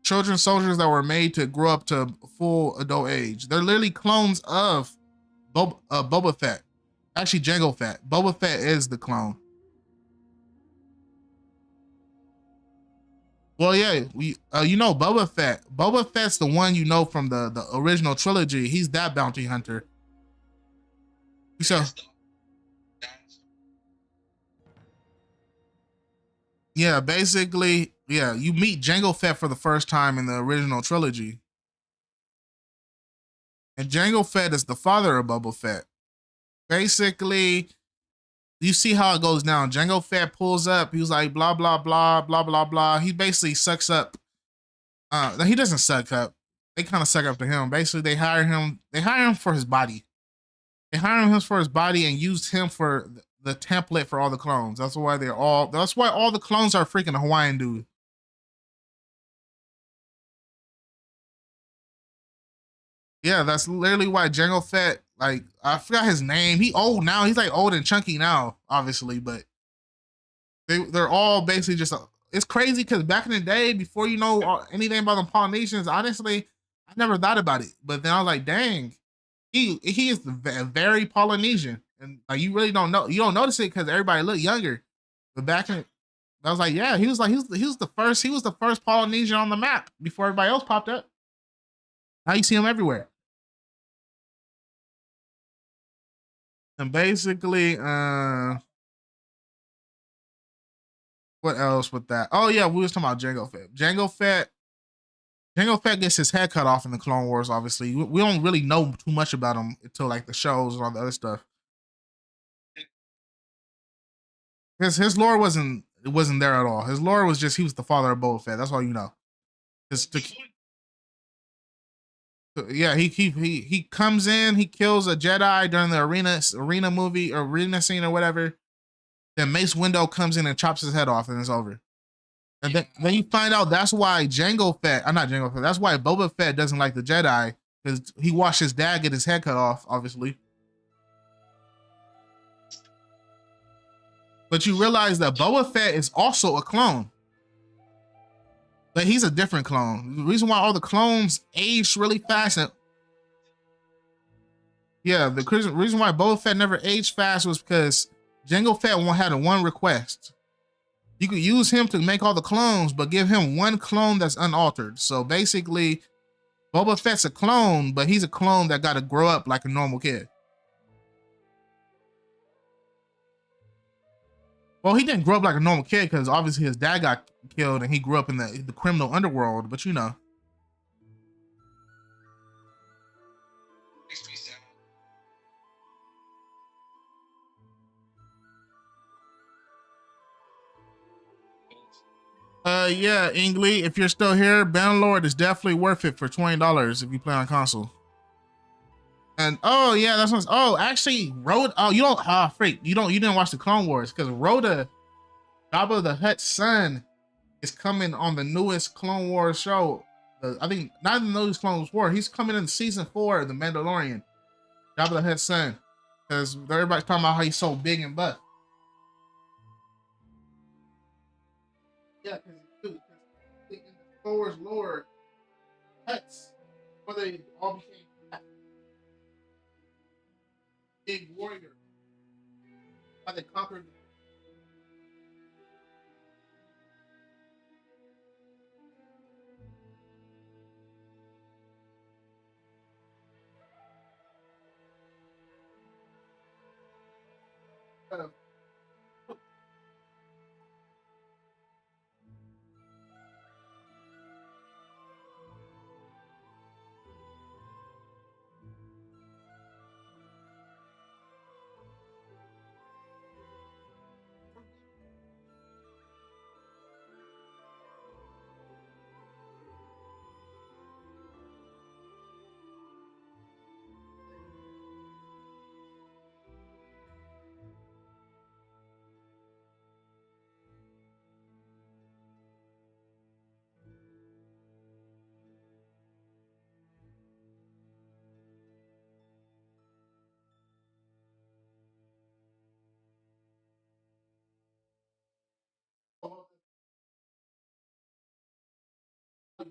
Children soldiers that were made to grow up to full adult age. They're literally clones of Boba Fett. Actually, Jango Fett. Boba Fett is the clone. Well, yeah, you know Boba Fett. Boba Fett's the one you know from the original trilogy. He's that bounty hunter. So, yeah, basically, yeah, you meet Jango Fett for the first time in the original trilogy. And Jango Fett is the father of Boba Fett. Basically, you see how it goes down. Jango Fett pulls up. He was like, blah, blah, blah, blah, blah, blah. He basically sucks up. He doesn't suck up. They kind of suck up to him. Basically, they hire him. They hire him for his body. They hire him for his body and used him for the template for all the clones. That's why That's why all the clones are freaking Hawaiian dude. Yeah, that's literally why Jango Fett. Like I forgot his name. He old now. He's like old and chunky now, obviously. But they're all basically just. It's crazy because back in the day, before you know anything about the Polynesians, honestly, I never thought about it. But then I was like, dang, he is very Polynesian, and like you really don't know. You don't notice it because everybody look younger. But back in, I was like, yeah, he was the first. He was the first Polynesian on the map before everybody else popped up. Now you see him everywhere. And basically, what else with that? Oh yeah, we was talking about Jango Fett. Jango Fett gets his head cut off in the Clone Wars. Obviously, we don't really know too much about him until like the shows and all the other stuff. His lore wasn't there at all. His lore was just he was the father of Boba Fett. That's all you know. Just Yeah, he comes in, he kills a Jedi during the arena movie or arena scene or whatever. Then Mace Windu comes in and chops his head off, and it's over. And then you find out that's why Jango Fett, not Jango Fett, that's why Boba Fett doesn't like the Jedi, because he watched his dad get his head cut off, obviously. But you realize that Boba Fett is also a clone. But he's a different clone. The reason why all the clones age really fast, and yeah, the reason why Boba Fett never aged fast was because Jango Fett had a one request. You could use him to make all the clones, but give him one clone that's unaltered. So basically, Boba Fett's a clone, but he's a clone that got to grow up like a normal kid. Well, he didn't grow up like a normal kid because obviously his dad got killed and he grew up in the criminal underworld, but you know. Yeah, Ingley, if you're still here, Bannerlord is definitely worth it for $20 if you play on console. And oh yeah, that's what. Oh, actually, Rhoda. Oh, you don't. Freak. You didn't watch the Clone Wars because Rhoda, Jabba the Hutt's son, is coming on the newest Clone Wars show. I think not in the newest Clone Wars. He's coming in season 4 of The Mandalorian. Jabba the Hutt's son, because everybody's talking about how he's so big and buff. Yeah, because in the Clone Wars lore, Hutts, where they all became big warriors, how they conquered. Uh,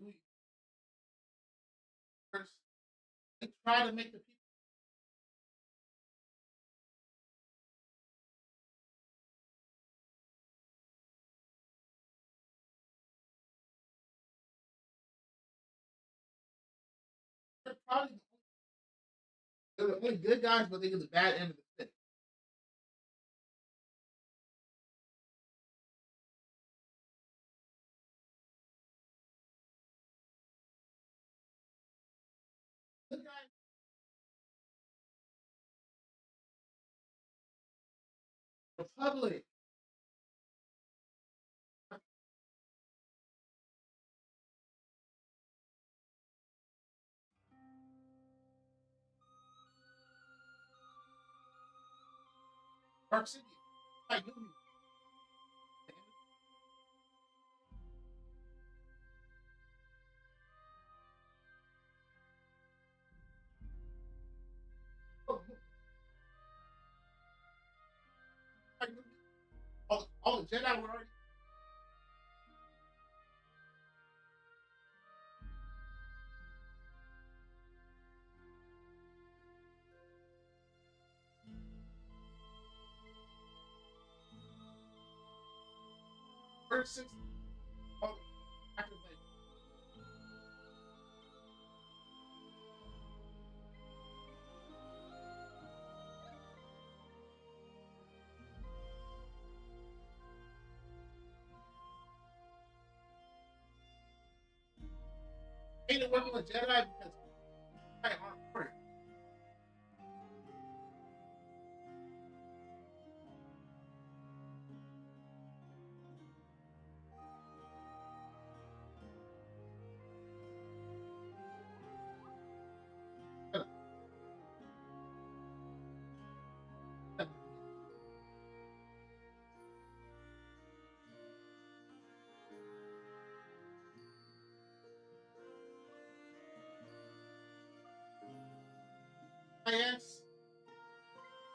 they try to make the people. They're probably they're the only good guys, but they get the bad end of the stick. Good guys, Republic. Dark City. Like you. All the Jedi were already. First 6. All the actors like, hated working with Jedi because Jedi aren't for SkyS,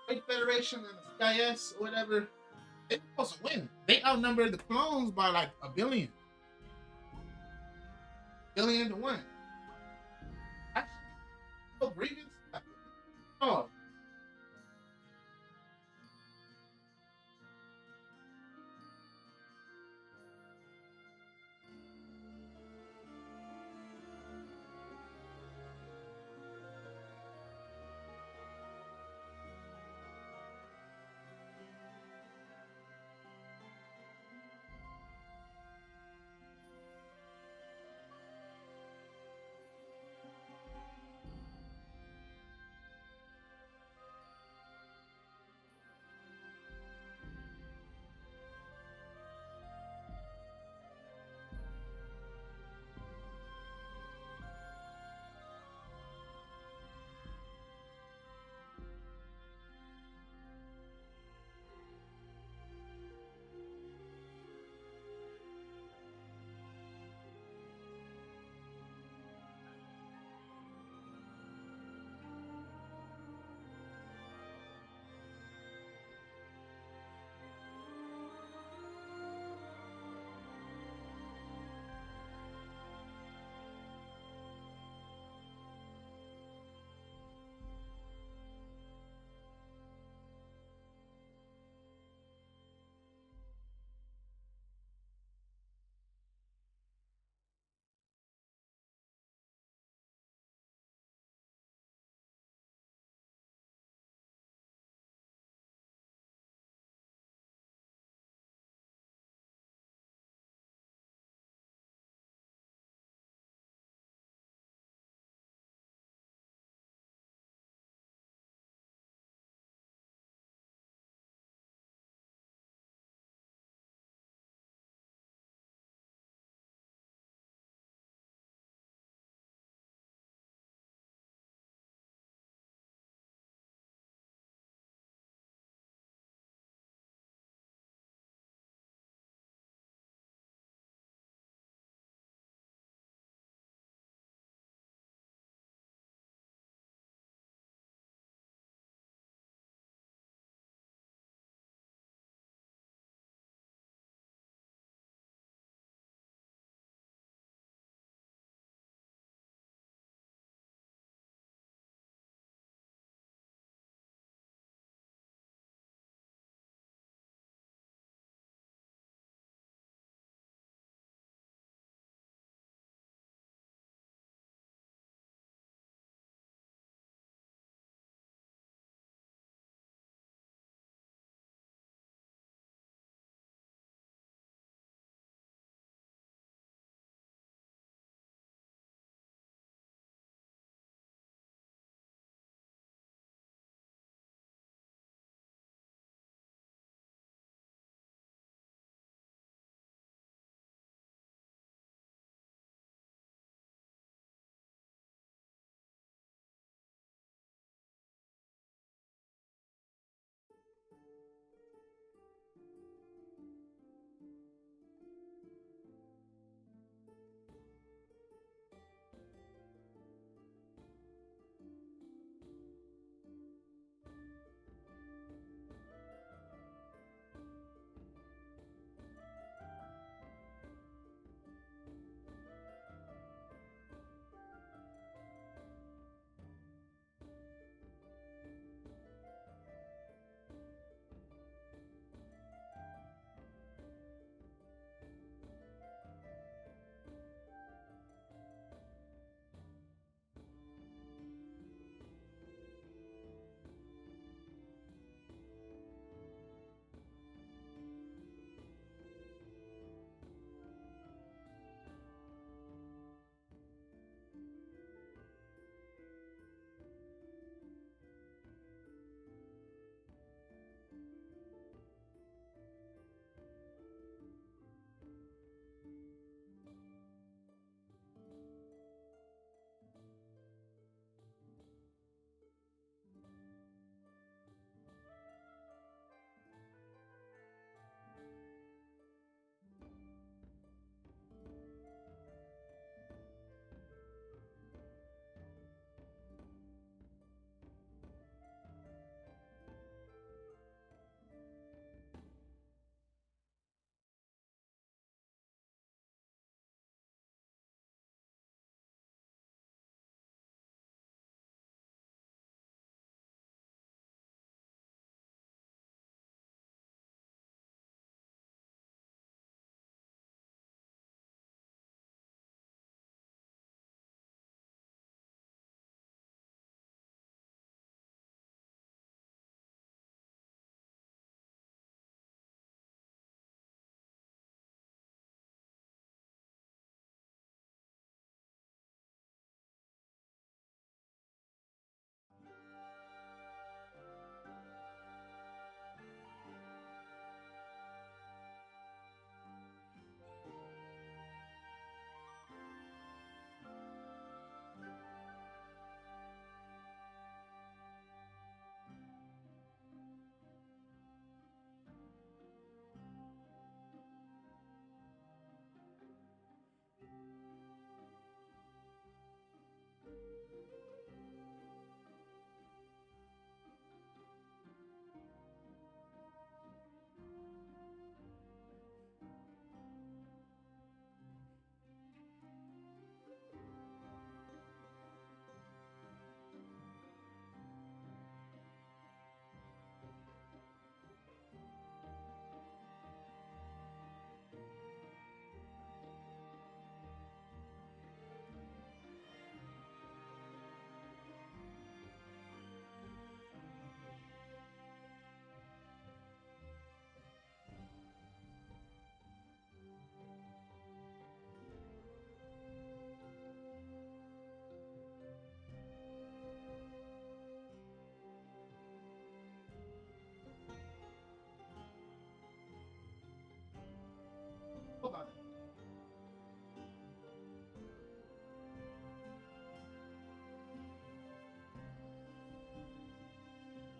Great Federation and the SkyS, or whatever, they supposed to win. They outnumbered the clones by like a billion to one. That's so grievous. Oh,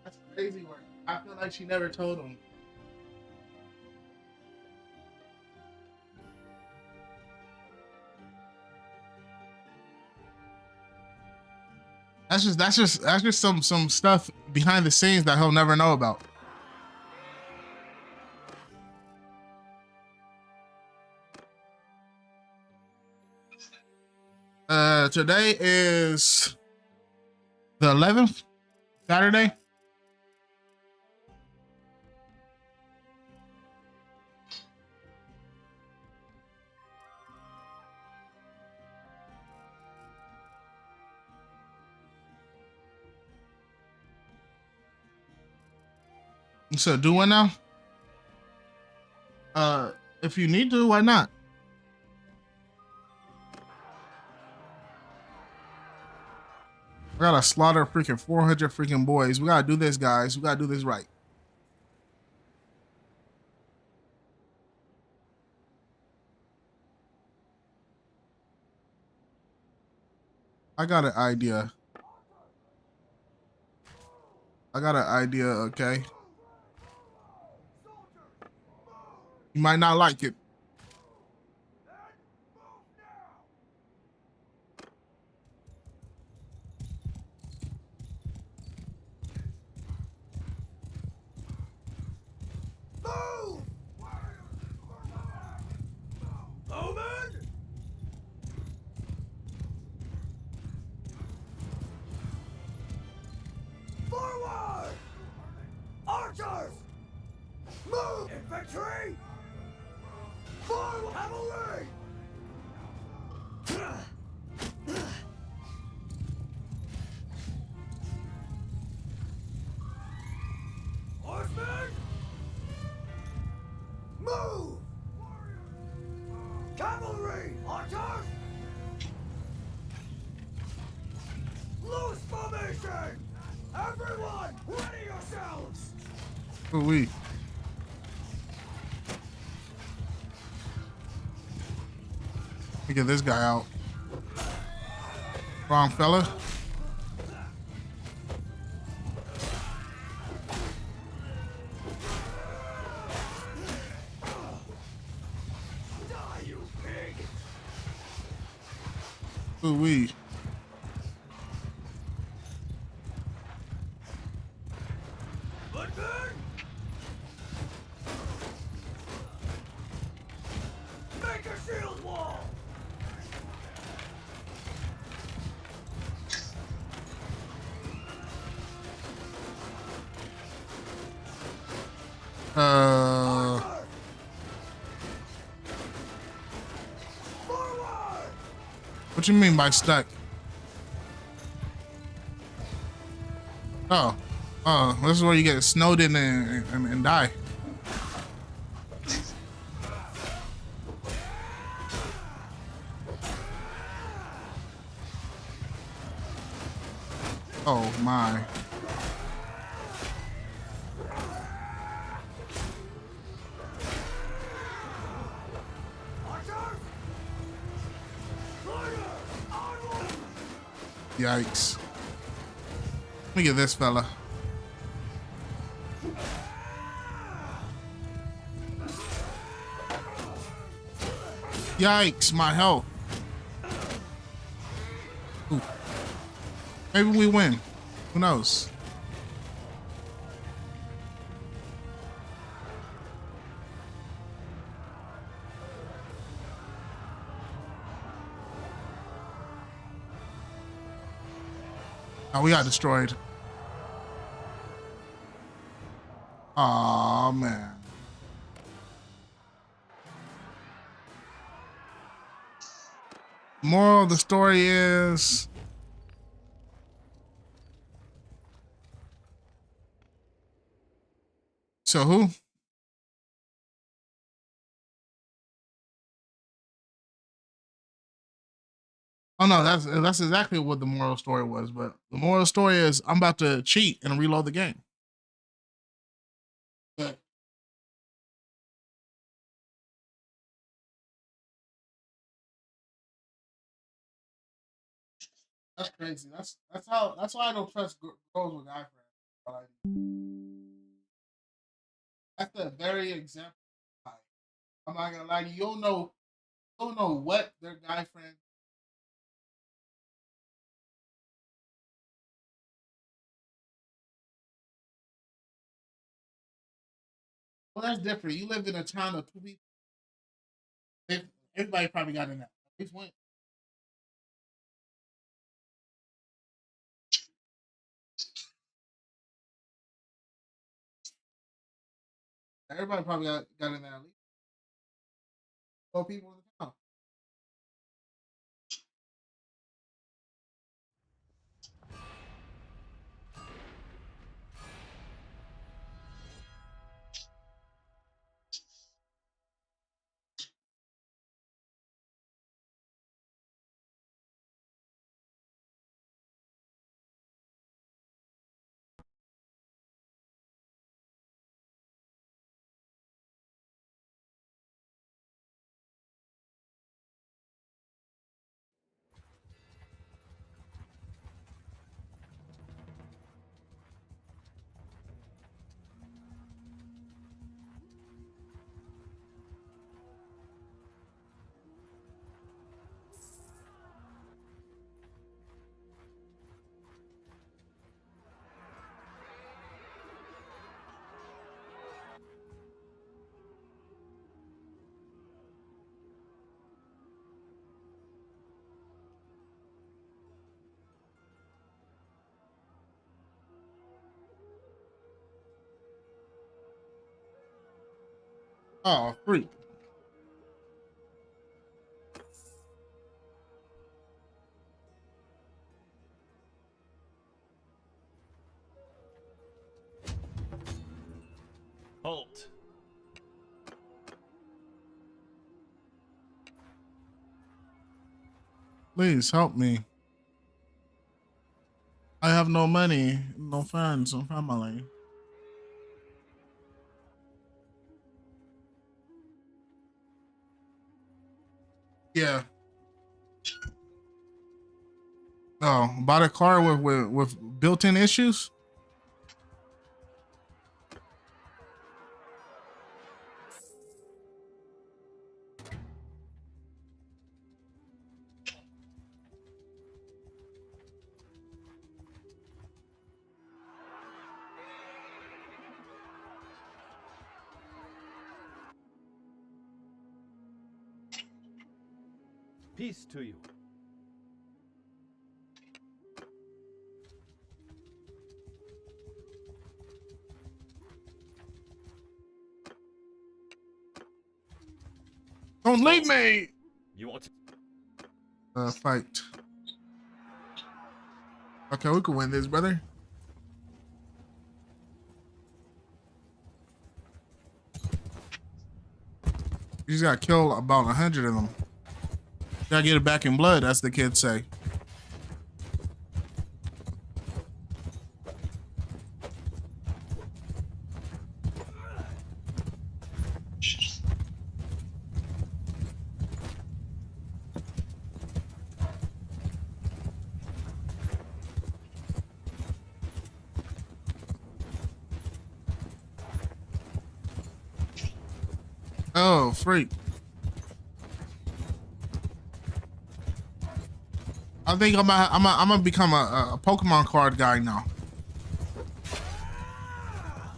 That's crazy work. I feel like she never told him. That's just some stuff behind the scenes that he'll never know about. Today is the 11th, Saturday. So do one now. If you need to, why not? We gotta slaughter freaking 400 freaking boys. We gotta do this, guys. We gotta do this right. I got an idea. Okay. You might not like it. Move! Omen! Forward! Archers! Move! Infantry! Forward! Cavalry! Horsemen! Move! Cavalry! Archers! Loose formation! Everyone, ready yourselves! Ooh wee. Let me get this guy out. Wrong fella. Die, you pig! Ooh wee. Footman! Make a shield wall! Uh, Forward! what you mean by stuck? Oh, this is where you get snowed in and die. Oh my. Archers! Fire! Onward! Yikes. Let me get this fella. Yikes, my health. Ooh. Maybe we win. Who knows? Oh, we got destroyed. Aw, man. Moral of the story is so who? Oh no, that's exactly what the moral story was. But the moral story is I'm about to cheat and reload the game. But that's crazy. That's why I don't trust girls with guy friends. That's the very example. I'm not gonna lie to you. You don't know what their guy friend. Well, that's different. You lived in a town of two people. Everybody probably got in that. At least one. Everybody probably got in there at least four people in the town. Oh, freak. Halt. Please help me. I have no money, no friends, no family. Yeah. Oh, bought a car with built-in issues. Peace to you. Don't leave me. You want to Fight. Okay, we can win this, brother. You just got killed about 100 of them. Gotta get it back in blood, as the kids say. Oh, freak. I think I'm gonna become a Pokemon card guy now.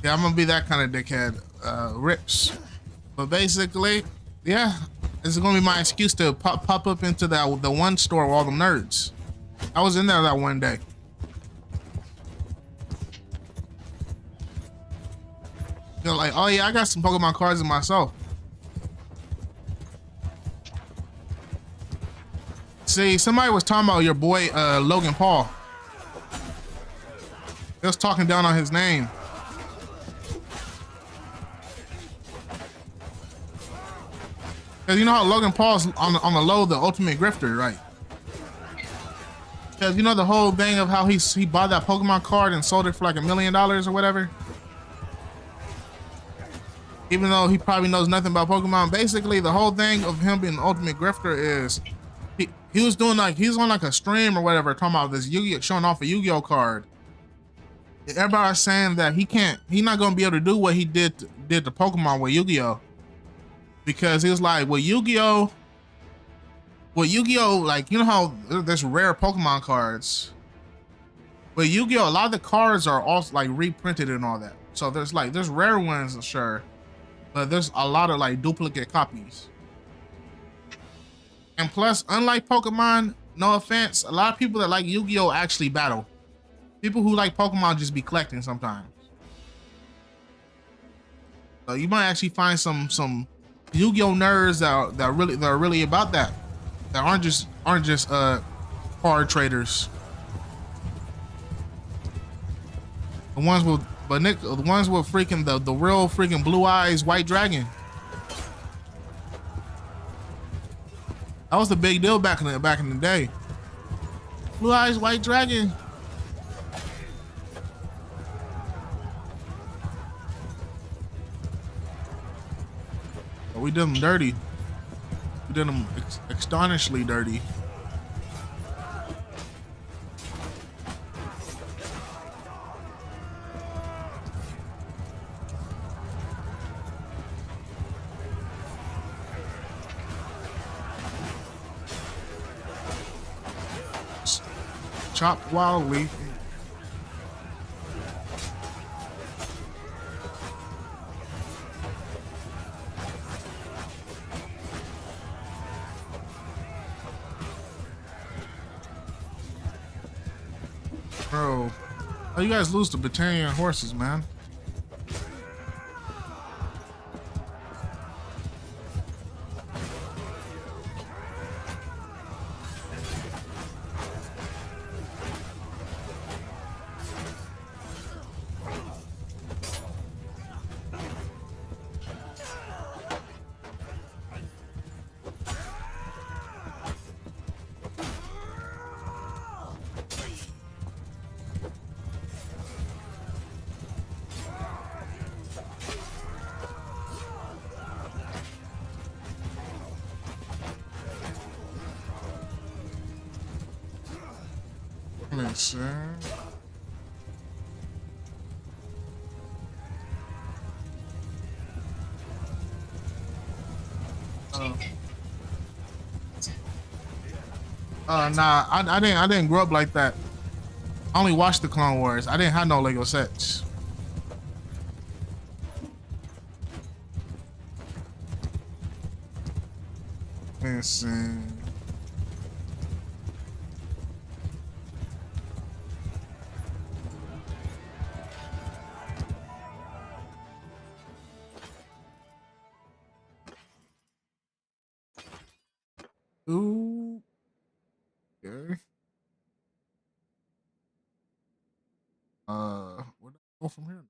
Yeah, I'm gonna be that kind of dickhead. Rips. But basically, yeah, this is gonna be my excuse to pop up into the one store with all the nerds. I was in there that one day. They're like, oh yeah, I got some Pokemon cards in myself. See, somebody was talking about your boy Logan Paul. They was talking down on his name. Cause you know how Logan Paul's on the low, the ultimate grifter, right? Cause you know the whole thing of how he bought that Pokemon card and sold it for like $1 million or whatever. Even though he probably knows nothing about Pokemon, basically the whole thing of him being the ultimate grifter is he was doing like he's on like a stream or whatever talking about this Yu-Gi-Oh, showing off a Yu-Gi-Oh card. everybody's saying that he's not gonna be able to do what he did to Pokemon with Yu-Gi-Oh! Because he was like, with Yu-Gi-Oh, like, you know how there's rare Pokemon cards. With Yu-Gi-Oh, a lot of the cards are also like reprinted and all that. So there's rare ones, sure, but there's a lot of like duplicate copies. And plus, unlike Pokemon, no offense, a lot of people that like Yu-Gi-Oh actually battle. People who like Pokemon just be collecting sometimes. So you might actually find some Yu-Gi-Oh nerds that are really about that. That aren't just card traders. The ones with the ones with freaking the real freaking blue eyes white dragon. That was the big deal back in the day. Blue eyes white dragon. But we did them dirty. We did them astonishingly dirty. Chop wildly. Bro, how you guys lose to battalion horses, man? Listen. Nah, I didn't grow up like that. I only watched the Clone Wars. I didn't have no Lego sets. Listen. Ooh. Okay. Where do I go from here?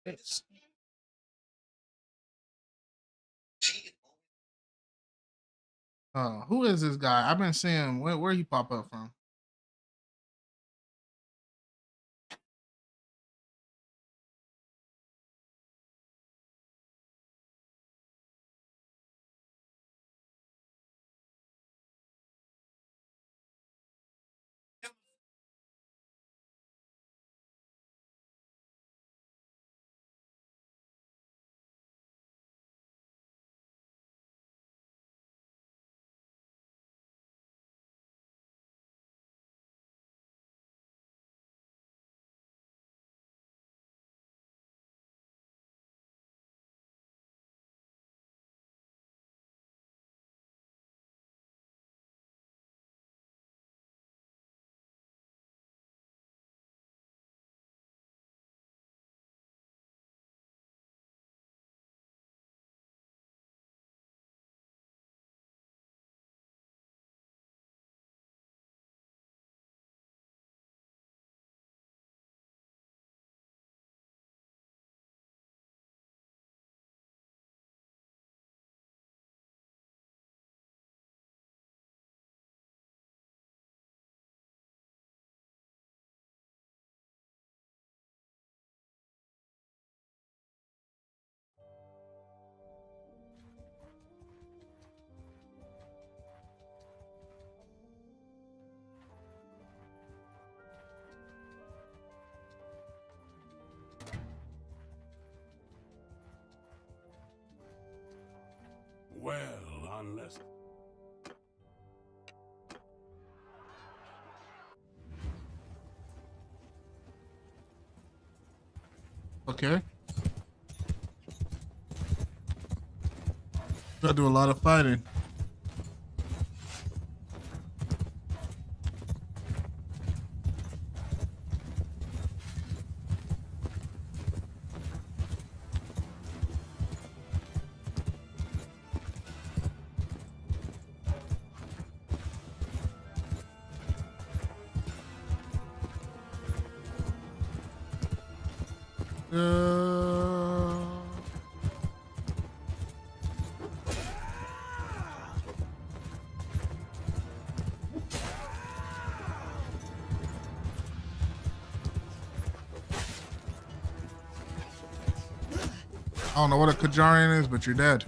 It's, who is this guy? I've been seeing where he pop up from. Well, unless... Okay. Gotta do a lot of fighting. I don't know what a Kajarian is, but you're dead.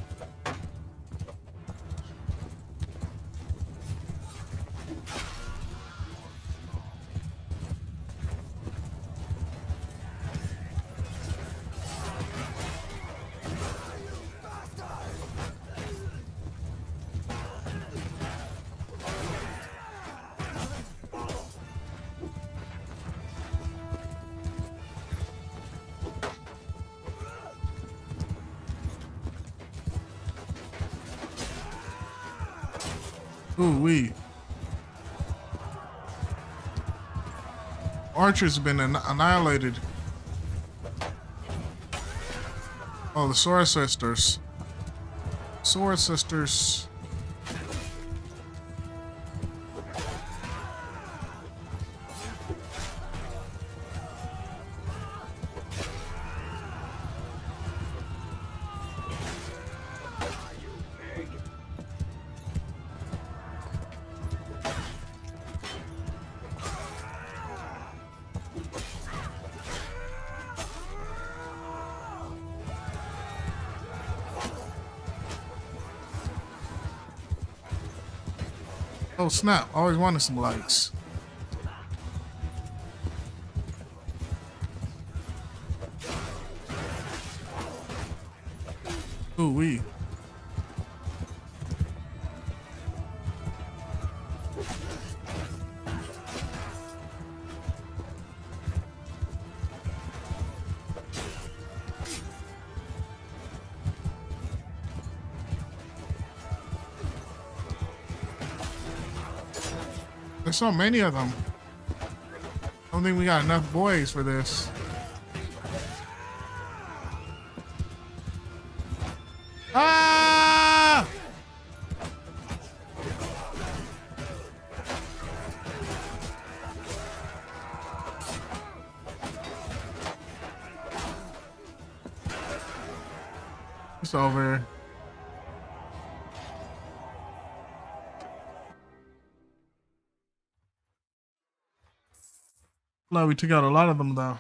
Ooh wee. Archer's been annihilated. Oh, the Sword Sisters. Sword Sisters. Oh snap, I always wanted some likes. Ooh wee. There's so many of them. I don't think we got enough boys for this. Ah! It's over. Glad we took out a lot of them though.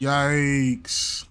Yikes.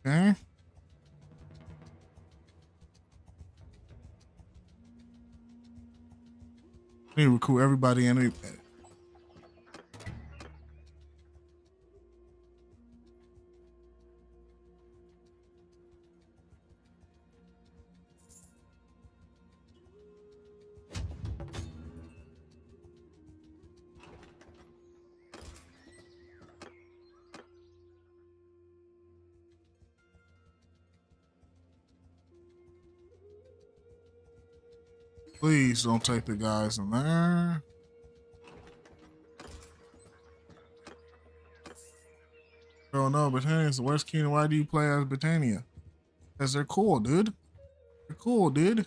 Okay. Need to recruit everybody in it. Please don't take the guys in there. Oh no, Britannia is the worst kingdom. Why do you play as Britannia? Because they're cool, dude. They're cool, dude.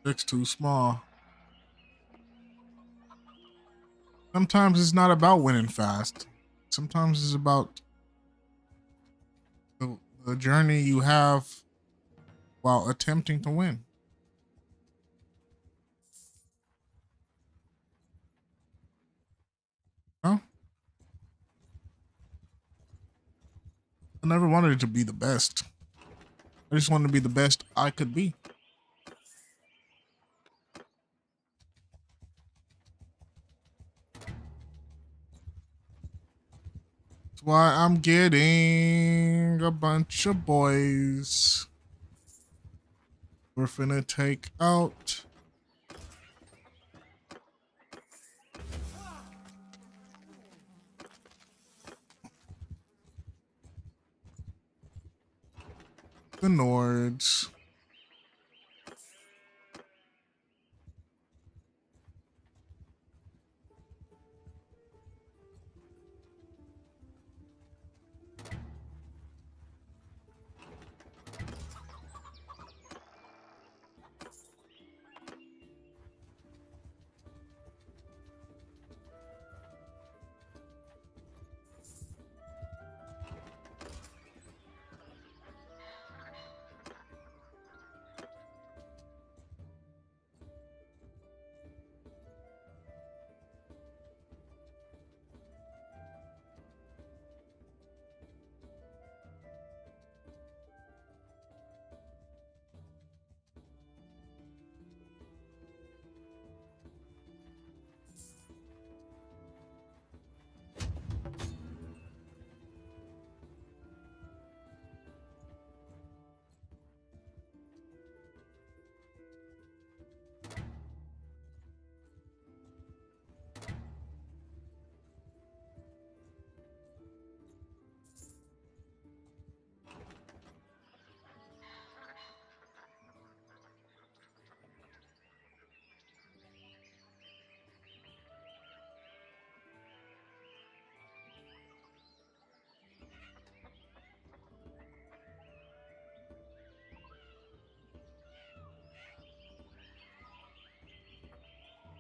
It's too small. Sometimes it's not about winning fast. Sometimes it's about the journey you have while attempting to win. Huh? I never wanted it to be the best. I just wanted to be the best I could be. That's why I'm getting a bunch of boys. We're finna take out the Nords.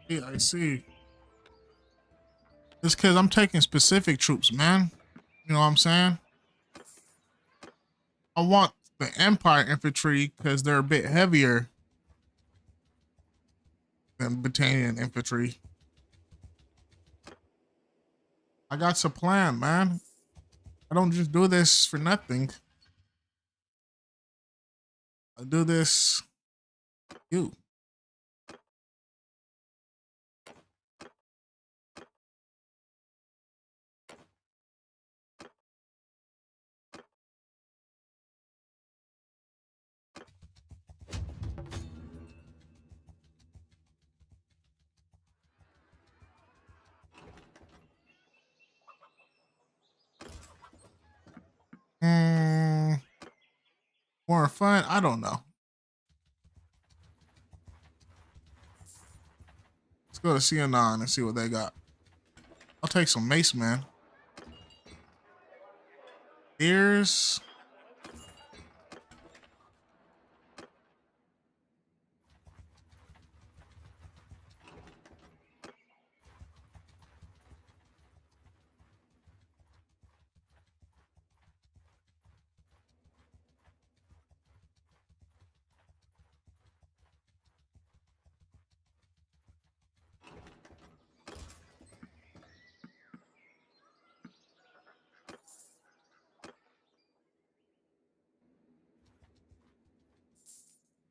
Yeah, I see. It's because I'm taking specific troops, man. You know what I'm saying? I want the Empire infantry because they're a bit heavier than battalion infantry. I got a plan, man. I don't just do this for nothing. I do this for you. Mm, more fun? I don't know. Let's go to CNN and see what they got. I'll take some mace, man. Ears.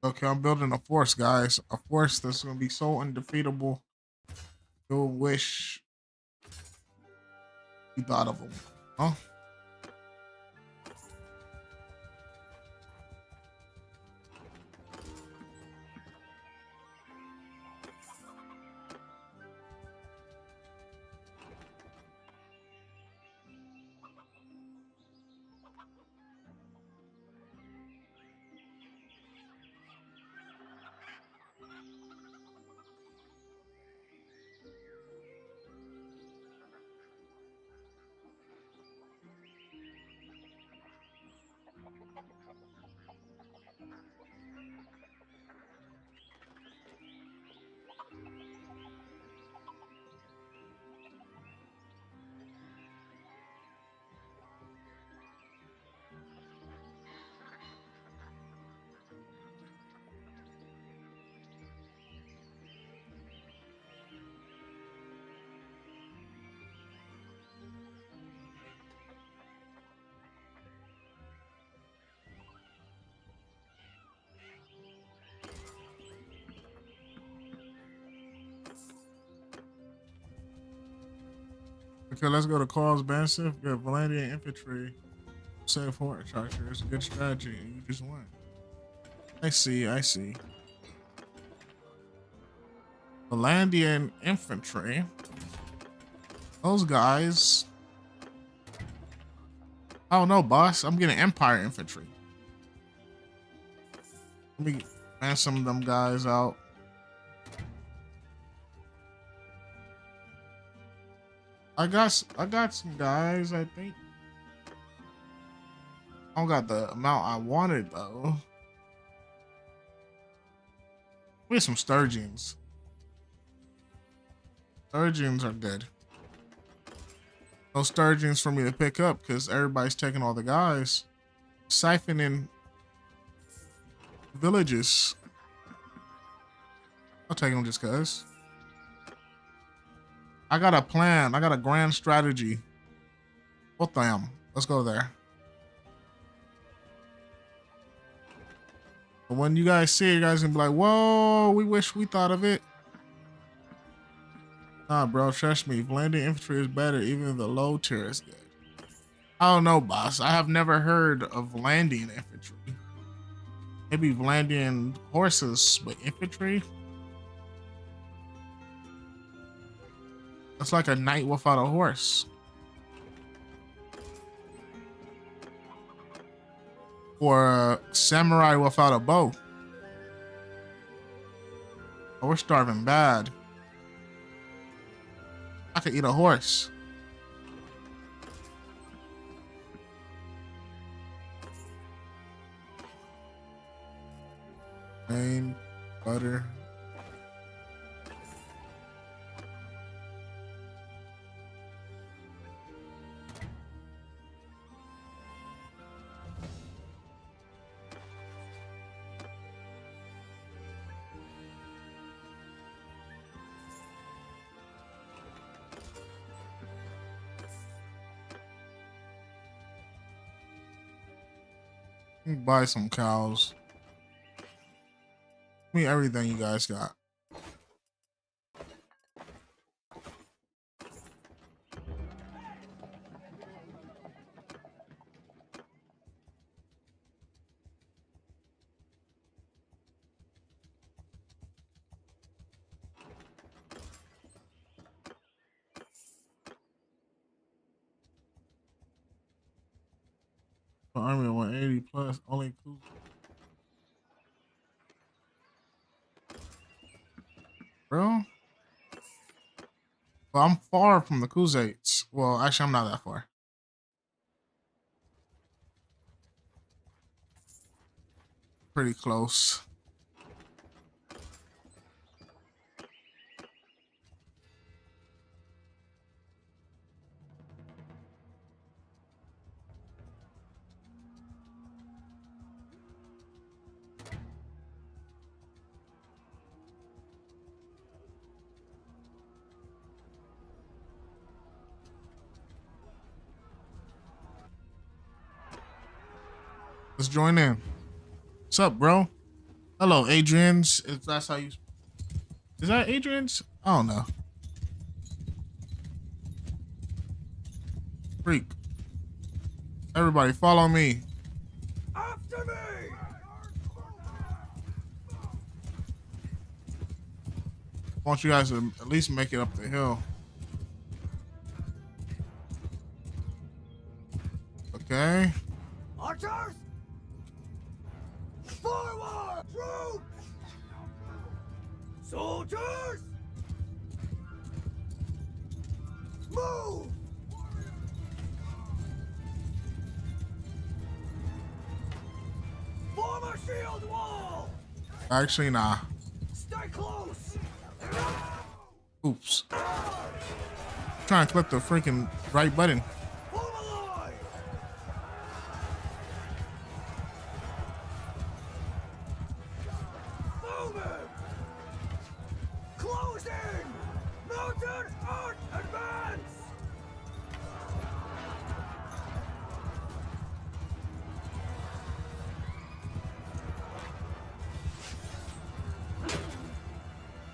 Okay, I'm building a force, guys. A force that's gonna be so undefeatable. You'll wish you thought of them. Huh? Okay, let's go to Carl's Bensive. Get Valandian infantry. Save horse charger. It's a good strategy. You just won. I see. I see. Valandian infantry. Those guys. I don't know, boss. I'm getting Empire infantry. Let me man some of them guys out. I got some guys, I think. I don't got the amount I wanted though. We have some Sturgeons. Sturgeons are good. No Sturgeons for me to pick up because everybody's taking all the guys. Siphoning villages. I'll take them just cause. I got a plan. I got a grand strategy. Both of them. Let's go there. But when you guys see it, you guys gonna be like, whoa, we wish we thought of it. Nah, bro, trust me. Landing infantry is better, even the low tier is good. I don't know, boss. I have never heard of landing infantry. Maybe landing horses, but infantry? That's like a knight without a horse. Or a samurai without a bow. Oh, we're starving bad. I could eat a horse. Plain butter. Let me buy some cows. Give me everything you guys got. Army of 180 plus only includes. Bro? Well, I'm far from the Khuzaits. Well, actually, I'm not that far. Pretty close. Let's join in. What's up, bro? Hello, Adrian's. If that's how you. Is that Adrian's? I don't know. Freak. Everybody, follow me. After me! I want you guys to at least make it up the hill. Okay. Archers! Forward! Troops! Soldiers! Move! Form a shield wall! Actually, nah. Stay close! Oops. Trying to click the freaking right button. Form a line! Moving! Closing! Mounted art advance!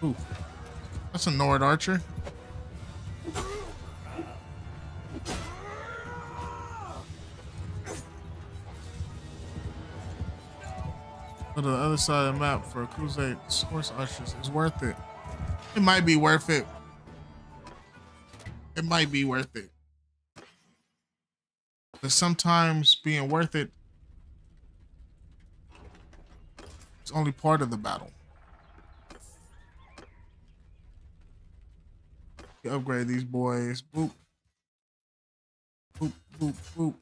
Ooh. That's a Nord Archer. To the other side of the map for Crusade Horse Archers is worth it. It might be worth it. It might be worth it. But sometimes being worth it is only part of the battle. You upgrade these boys. Boop. Boop, boop, boop.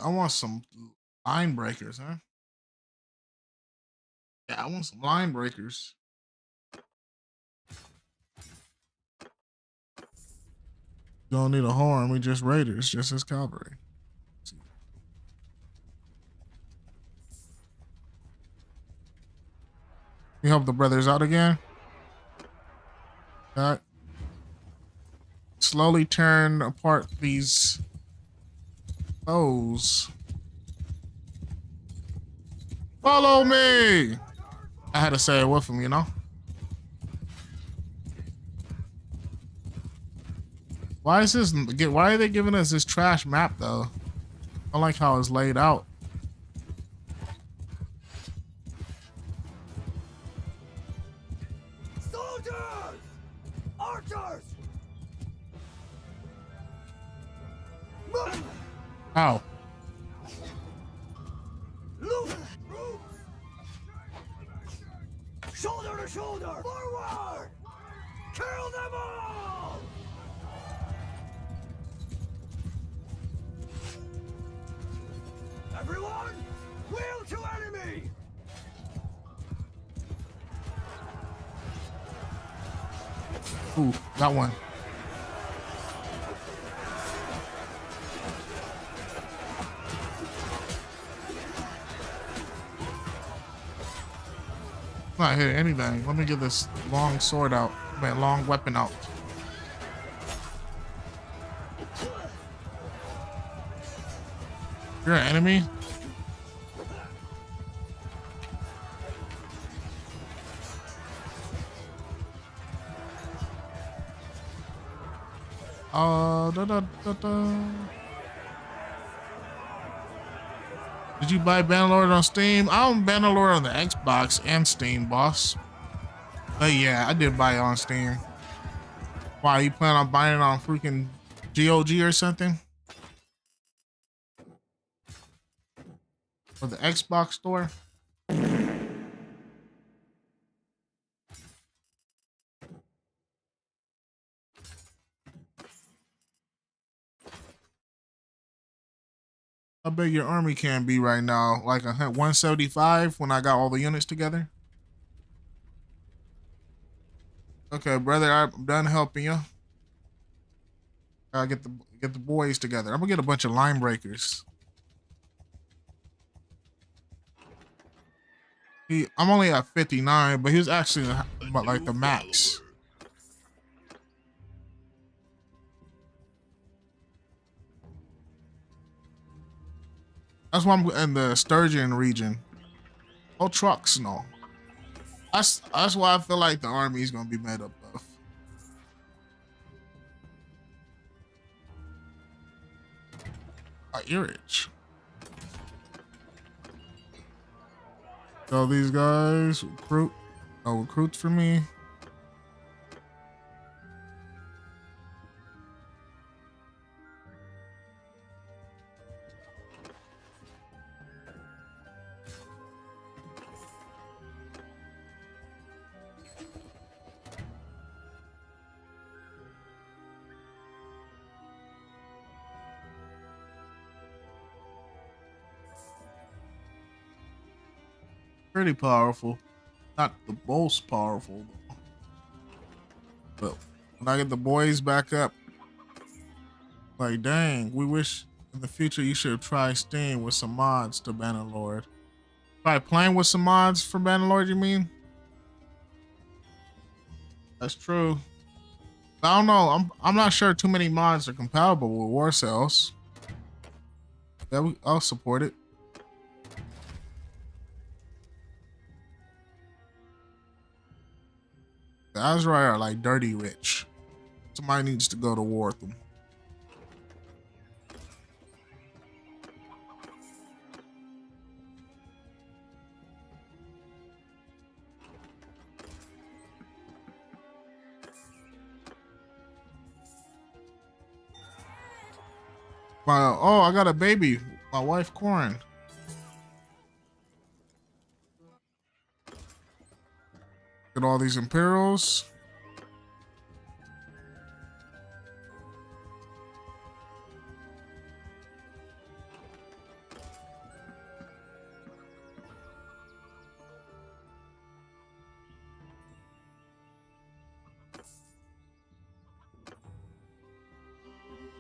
I want some line breakers, huh? Yeah, I want some line breakers. You don't need a horn. We just raiders, just as cavalry. You help the brothers out again. That. Slowly turn apart these foes. Follow me. I had to say it with him, you know. Why is this? Why are they giving us this trash map though? I like how it's laid out. Soldiers! Archers! Move! Ow. Loot! Shoulder to shoulder! Forward! Kill them all! Everyone, wheel to enemy! Ooh, got one. Not hitting anything. Let me get this long sword out. Man, long weapon out. You're an enemy? Da, da, da, da. Did you buy Bannerlord on Steam? I own Bannerlord on the Xbox and Steam, boss. But yeah, I did buy it on Steam. Why, you plan on buying it on freaking GOG or something? Or the Xbox store? How big your army can be right now? Like 175 when I got all the units together? Okay, brother, I'm done helping you. Gotta get the boys together. I'm gonna get a bunch of line breakers. I'm only at 59, but he was actually about like the max. That's why I'm in the Sturgeon region. Oh, trucks, no. That's why I feel like the army is gonna be made up of. Earage. So these guys recruits for me. Pretty powerful. Not the most powerful, though. But when I get the boys back up, like, dang, we wish in the future you should try Steam with some mods to Bannerlord. Try playing with some mods for Bannerlord, you mean? That's true. I don't know. I'm not sure too many mods are compatible with War Cells. Yeah, I'll support it. The Azrai are like dirty rich. Somebody needs to go to war with them. Oh, I got a baby. My wife, Corin. Get all these Imperials.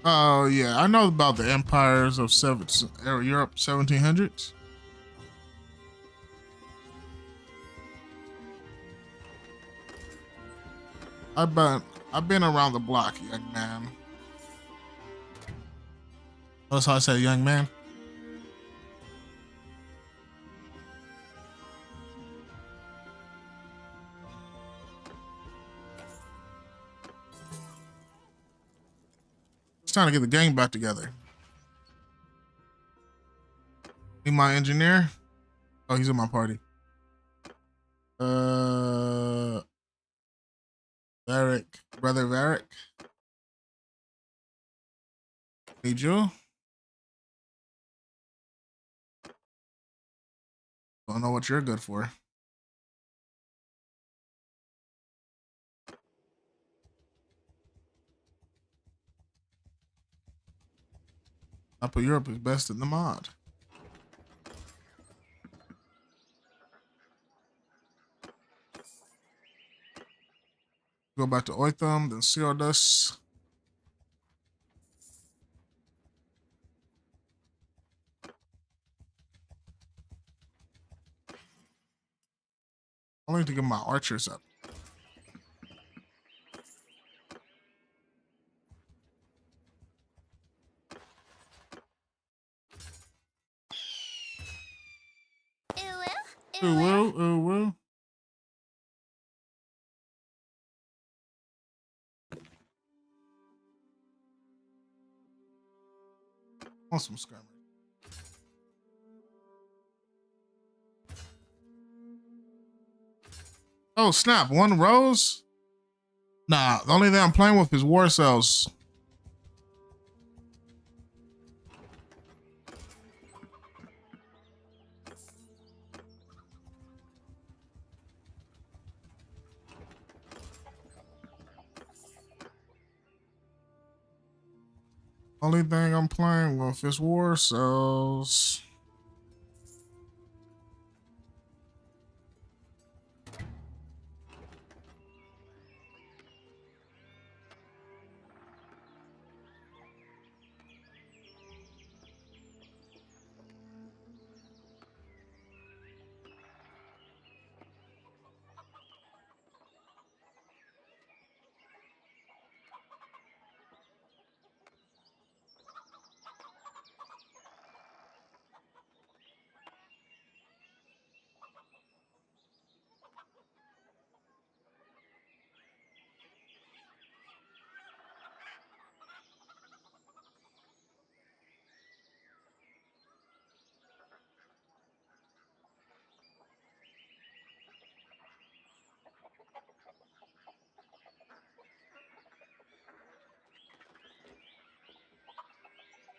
Oh yeah, I know about the empires of Europe 1700s. I've been around the block, young man. That's how I say, young man. It's time to get the gang back together. Need my engineer? Oh, he's in my party. Varric, brother Varric. Need you? Don't know what you're good for. Upper Europe is best in the mod. Go back to Oitham, then Seodus. I need to get my archers up. Ooh, woo, ooh, woo. Want some skirmish. Oh, snap. One rose? Nah, the only thing I'm playing with is war cells. Only thing I'm playing with is war cells.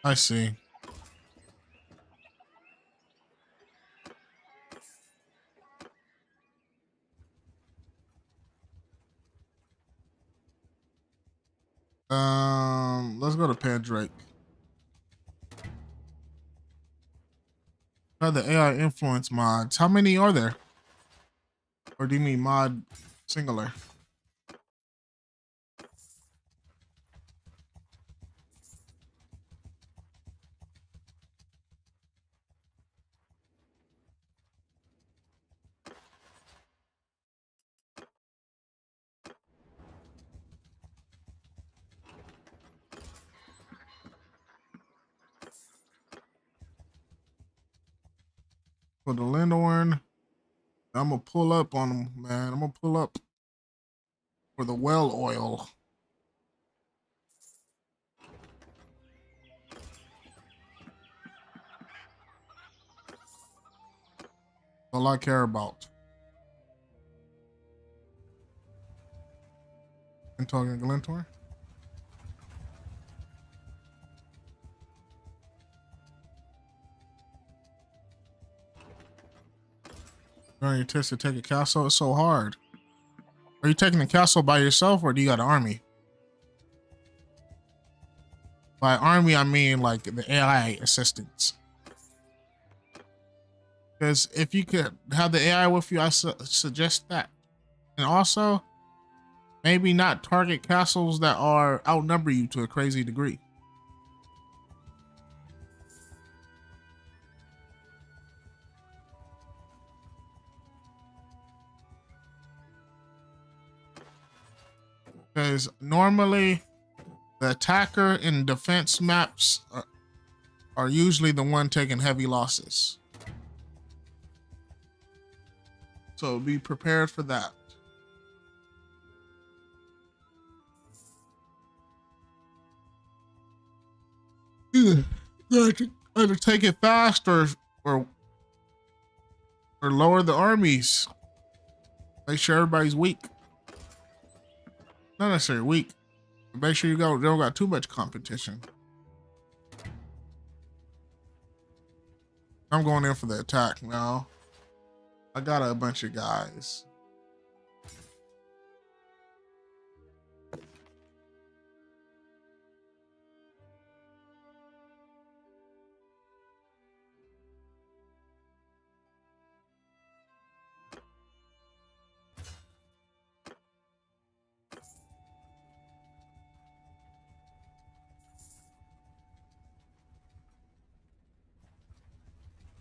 I see. Let's go to Pandrake. Other AI influence mods. How many are there? Or do you mean mod singular? For the Lindorn, I'm gonna pull up on them, man. I'm gonna pull up for the well oil. All I care about. And talking Glentor. During your test to take a castle, it's so hard. Are you taking the castle by yourself or do you got an army? By army, I mean like the AI assistants. Because if you could have the AI with you, I suggest that. And also, maybe not target castles that are outnumber you to a crazy degree. Because normally the attacker in defense maps are usually the one taking heavy losses. So be prepared for that. Either take it fast or lower the armies. Make sure everybody's weak. Not necessarily weak. But make sure you don't got too much competition. I'm going in for the attack now. I got a bunch of guys.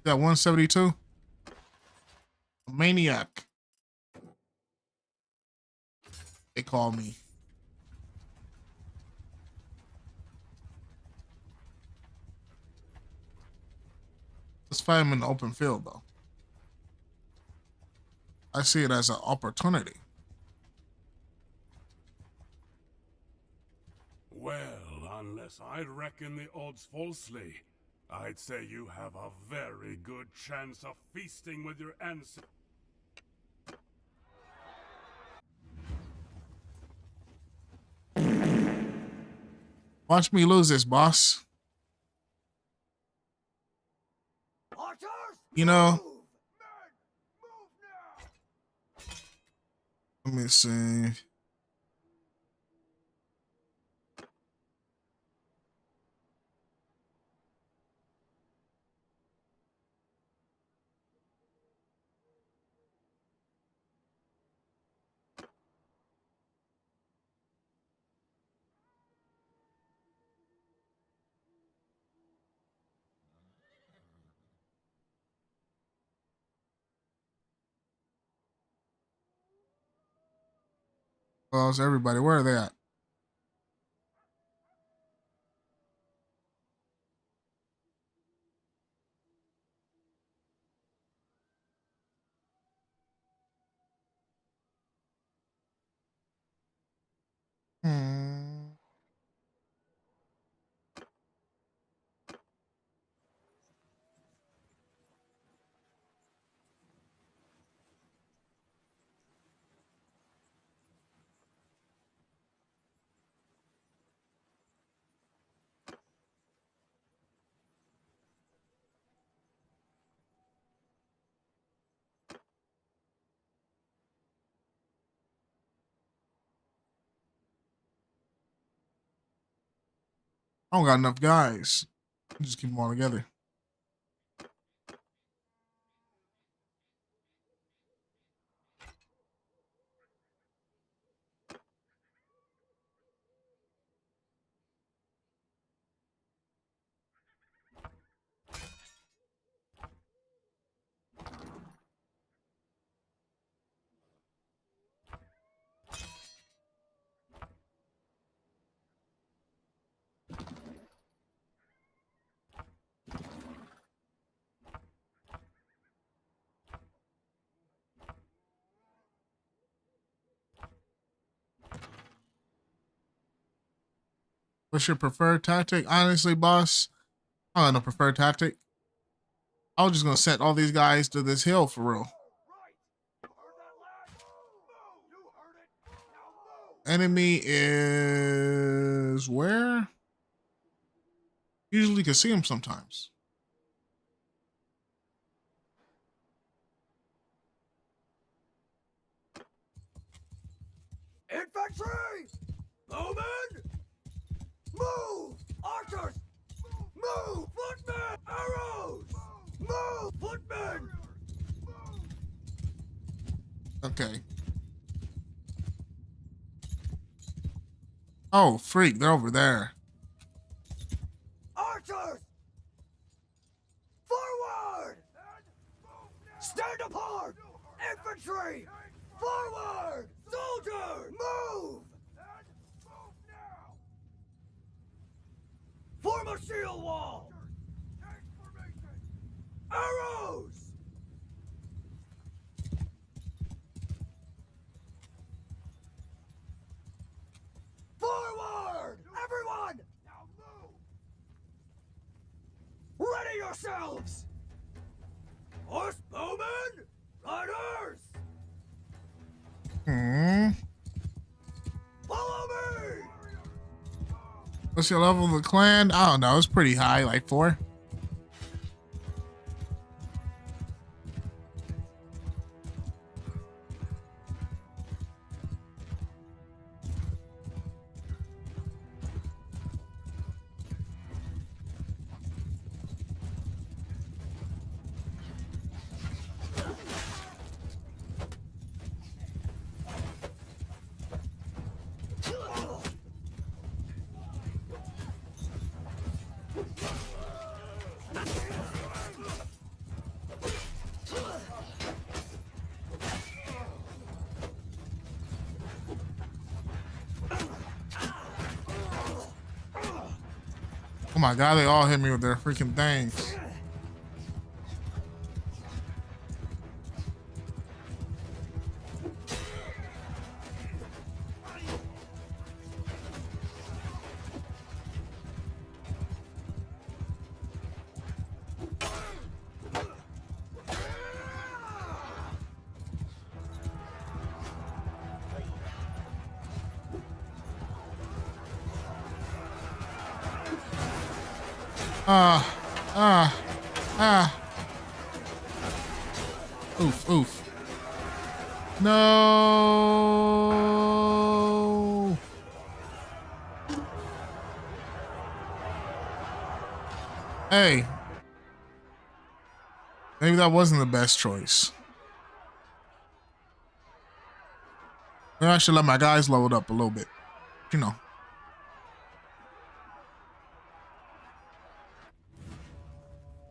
Got 172. A maniac. They call me. Let's fight him in the open field though. I see it as an opportunity. Well, unless I reckon the odds falsely, I'd say you have a very good chance of feasting with your ancestors. Watch me lose this, boss. You know, let me see. Well, it's everybody. Where are they at? Hmm. I don't got enough guys. Just keep them all together. What's your preferred tactic? Honestly, boss, I don't know preferred tactic. I was just gonna set all these guys to this hill for real. Enemy is where? Usually can see him sometimes. Infantry! Bowman! Move! Archers! Move! Footmen! Arrows! Move! Footmen! Okay. Oh, freak, they're over there. Archers! Forward! Stand apart! Infantry! Forward! Soldier! Move! Form a shield wall! Arrows! Forward! Everyone! Now move! Ready yourselves! Horse bowmen! Riders! Follow me! What's your level of the clan? I don't know. It's pretty high, like 4. Oh my god, they all hit me with their freaking things. Ah, ah, ah. Oof, oof. No. Hey, maybe that wasn't the best choice. Maybe I should let my guys load up a little bit. You know.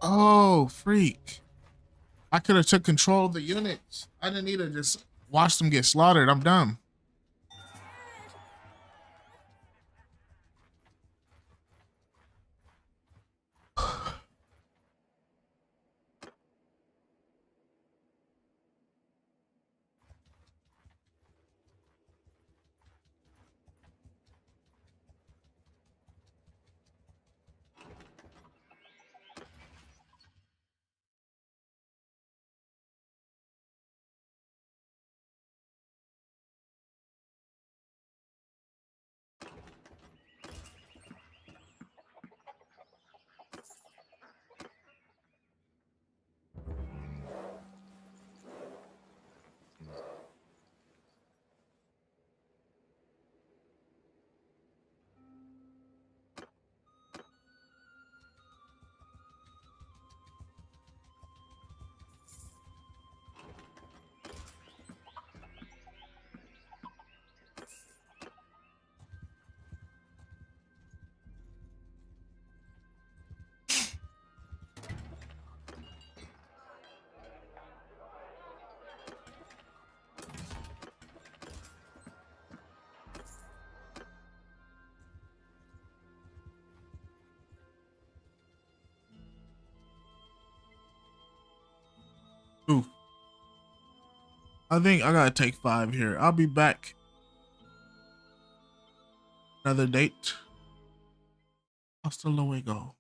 Oh, freak. I could have took control of the units. I didn't need to just watch them get slaughtered. I'm dumb. Ooh. I think I gotta take 5 here. I'll be back. Another date. Hasta luego.